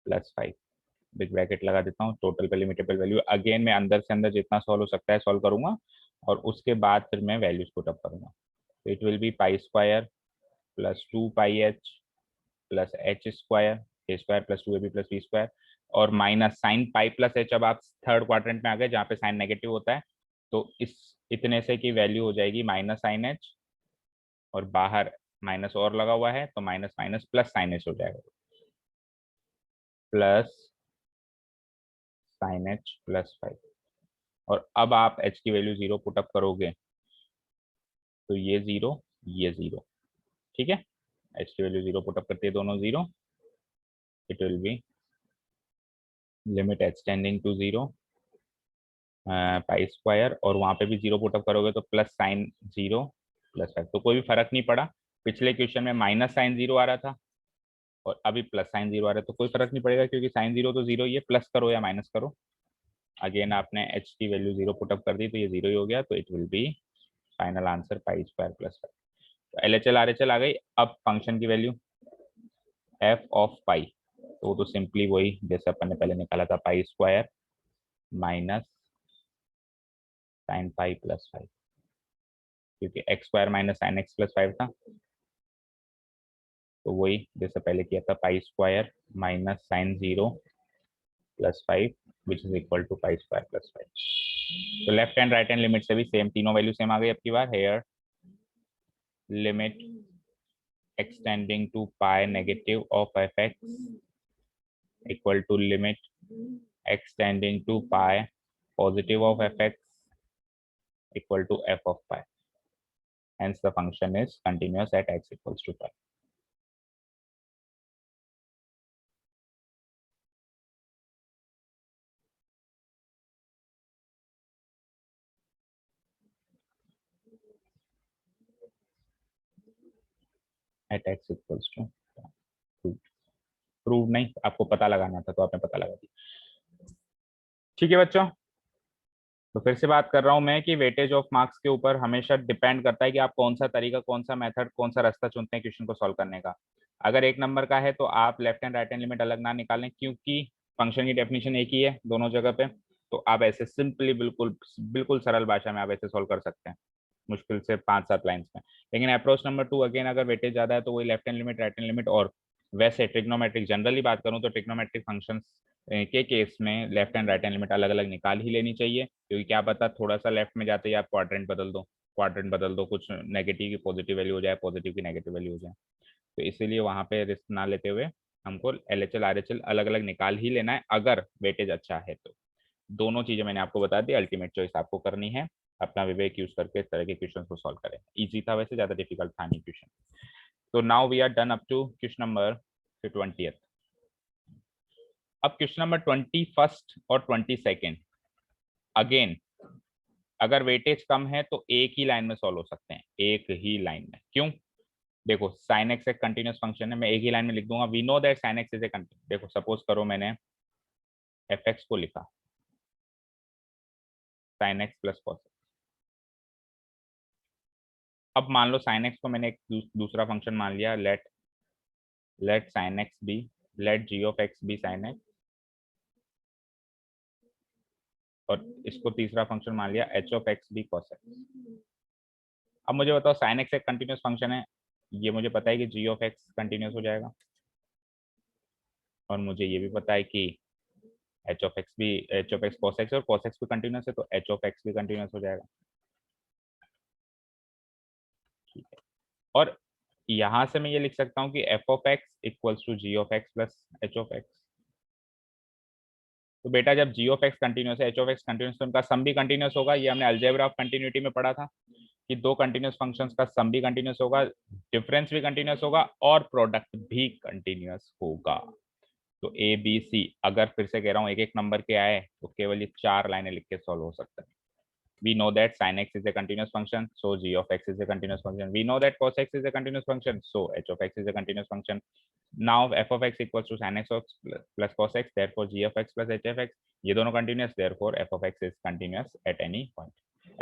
plus 5, big bracket लगा देता हूँ, टोटल पे लिमिटेबल वैल्यू, अगेन मैं अंदर से अंदर जितना सॉल्व हो सकता है सॉल्व करूंगा और उसके बाद फिर मैं वैल्यूज पुट अप करूंगा। तो it will be pi square plus 2 pi H plus H square, A square plus 2ab plus B square, और minus sine pi plus H. अब आप थर्ड क्वाड्रेंट में आ गए जहाँ पे साइन नेगेटिव होता है, तो इस इतने से की वैल्यू हो जाएगी माइनस साइन एच, और बाहर माइनस और लगा हुआ है तो minus minus plus sine h हो जाएगा, प्लस साइन एच प्लस 5। और अब आप एच की वैल्यू 0 पुटअप करोगे तो ये 0 ये 0। ठीक है, एच की वैल्यू 0 पुटअप करते हैं दोनों 0, it will be limit H tending to 0 pi square, और वहां पे भी 0 पुटअप करोगे तो प्लस साइन 0 प्लस 5। तो कोई भी फर्क नहीं पड़ा, पिछले क्वेश्चन में माइनस साइन 0 आ रहा था और अभी प्लस साइन 0 आ रहा है, तो कोई फर्क नहीं पड़ेगा क्योंकि साइन 0 तो 0 ही है, प्लस करो या माइनस करो। अगेन आपने एच की वैल्यू 0 पुटअप कर दी तो ये 0 ही हो गया, तो it will B final answer pi square plus 5। तो LHL RHL आ गई। अब फंक्शन की वैल्यू एफ ऑफ पाई, तो वो तो सिंपली वही जैसे अपन ने पहले निकाला था, pi square minus sine pi plus 5, क्योंकि x square minus sine x plus 5 था, तो वही जैसे पहले किया था, pi square minus sine 0 plus 5 which is equal to pi square plus 5। तो left hand right hand limit से भी सेम, तीनों वैल्यू सेम आ गई। अब की बार here limit extending to pi negative of fx equal to limit extending to pi positive of fx equal to f of pi. Hence the function is continuous at x equals to pi. At x equals to prove नहीं, आपको पता लगाना था तो आपने पता लगा दिया। ठीक है बच्चों, तो फिर से बात कर रहा हूं मैं कि वेटेज ऑफ मार्क्स के ऊपर हमेशा डिपेंड करता है कि आप कौन सा तरीका, कौन सा मेथड, कौन सा रास्ता चुनते हैं क्वेश्चन को सॉल्व करने का। अगर 1 नंबर का है तो आप left hand right hand limit अलग ना निकालें, क्योंकि फंक्शन की डेफिनेशन एक ही है दोनों जगह पे, तो आप ऐसे सिंपली बिल्कुल बिल्कुल सरल भाषा में आप ऐसे सॉल्व कर सकते हैं, मुश्किल से 5-7 लाइन्स में। लेकिन अप्रोच नंबर 2 अगेन अगर वेटेज ज्यादा है तो वही left hand limit right hand limit, और वैसे ट्रिग्नोमेट्रिक जनरली बात करूं तो ट्रिग्नोमेट्रिक फंक्शंस के केस में left hand right hand limit अलग अलग निकाल ही लेनी चाहिए, क्योंकि क्या पता थोड़ा सा लेफ्ट में जाते ही आप क्वाड्रेंट बदल दो, कुछ नेगेटिव की पॉजिटिव वैल्यू हो जाए, पॉजिटिव की नेगेटिव वैल्यू हो जाए, तो इसीलिए वहां पे रिस्क ना लेते हुए हमको LHL RHL अलग अलग निकाल ही लेना है अगर वेटेज अच्छा है तो। दोनों चीजें मैंने आपको बता दी, अल्टीमेट चॉइस आपको करनी है, अपना विवेक यूज करके इस तरह के क्वेश्चन को सॉल्व करें। इजी था वैसे, ज्यादा डिफिकल्ट था नहीं क्वेश्चन। तो now we are done up to question number 20th। अब क्वेश्चन नंबर 21st और 22nd अगेन अगर वेटेज कम है तो एक ही लाइन में सॉल्व हो सकते हैं, एक ही लाइन में। क्यों? देखो साइन एक्स एक कंटिन्यूस फंक्शन है, मैं एक ही लाइन में लिख दूंगा, we know that sine x is a continuous. देखो सपोज करो मैंने एफ एक्स को लिखा sine x plus cos x. अब मान लो साइन एक्स को मैंने एक दूसरा फंक्शन मान लिया, let sine x be, let g of x be sine x, और इसको तीसरा फंक्शन मान लिया h of x be cos x. अब मुझे बताओ साइन एक्स एक कंटिन्यूस फंक्शन है, ये मुझे पता है कि जी ऑफ एक्स कंटिन्यूस हो जाएगा, और मुझे ये भी पता है कि H of x cos x, और कॉस एक्स भी कंटिन्यूस है तो एच ऑफ एक्स भी कंटिन्यूस हो जाएगा। ठीक है, और यहां से मैं ये लिख सकता हूँ कि f of x equals to g of x plus h of x. तो बेटा जब जी ऑफ एक्स कंटिन्यूस है, एच ऑफ एक्स कंटिन्यूस, तो उनका सम भी कंटिन्यूस होगा, ये हमने अलजेब्रा ऑफ कंटिन्यूटी में पढ़ा था। कि दो कंटिन्यूस फंक्शंस का सम भी कंटिन्यूस होगा, डिफरेंस भी कंटिन्यूस होगा और प्रोडक्ट भी कंटिन्यूस होगा। तो ए बी सी, अगर फिर से कह रहा हूँ एक एक नंबर के आए तो केवल ये 4 लाइनें लिख के सॉल्व हो सकता है। We know that sin x is a continuous function, so g of x is a continuous function. We know that cos x is a continuous function, so h of x is a continuous function. Now f of x equals to sin x plus cos x, therefore g of x plus h of x, ये दोनों continuous, therefore f of x is continuous at any point.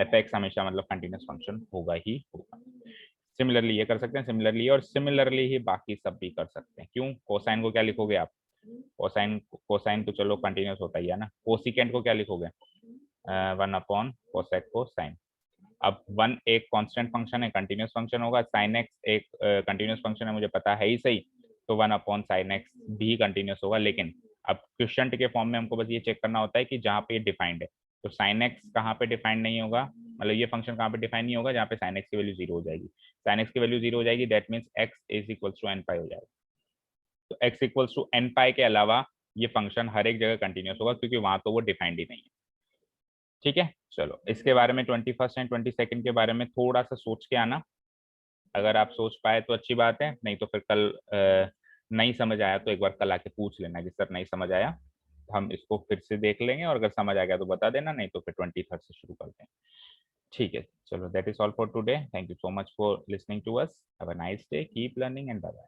f x हमेशा मतलब continuous function होगा ही होगा। Similarly ये कर सकते हैं, सिमिलरली और सिमिलरली ही बाकी सब भी कर सकते हैं। क्यों? कोसाइन को क्या लिखोगे आप? कोसाइन तो चलो कंटिन्यूस होता ही है ना। कोसिकेंट को क्या लिखोगे? 1 अपॉन कोसेक कोसाइन। अब 1 एक कांस्टेंट फंक्शन है, कंटिन्यूस फंक्शन होगा, sin x एक कंटिन्यूस फंक्शन है, मुझे पता है ही सही, तो 1 अपॉन sin x भी कंटिन्यूस होगा। लेकिन अब क्वेश्चन के फॉर्म में हमको बस ये चेक करना होता है कि जहाँ पे डिफाइंड है, तो sin x कहाँ पे डिफाइंड नहीं होगा, मतलब ये फंक्शन कहाँ पे डिफाइन नहीं होगा, जहाँ पे sin x की वैल्यू 0 हो जाएगी। sin x की वैल्यू 0 हो जाएगी, that means x is equals to n pi हो जाएगा। तो x equals to n pi के अलावा ये फंक्शन हर एक जगह कंटिन्यूस होगा, क्योंकि वहां तो वो डिफाइंड ही नहीं है। ठीक है, चलो इसके बारे में 21st एंड 22nd के बारे में थोड़ा सा सोच के आना। अगर आप सोच पाए तो अच्छी बात है, नहीं तो फिर कल नहीं समझ आया तो एक बार कल आके पूछ लेना कि सर नहीं समझ आया, हम इसको फिर से देख लेंगे, और अगर समझ आ गया तो बता देना, नहीं तो फिर 23rd से शुरू करते हैं। ठीक है, चलो that is all for today. Thank you so much for listening to us. Have a nice day, keep learning and bye bye.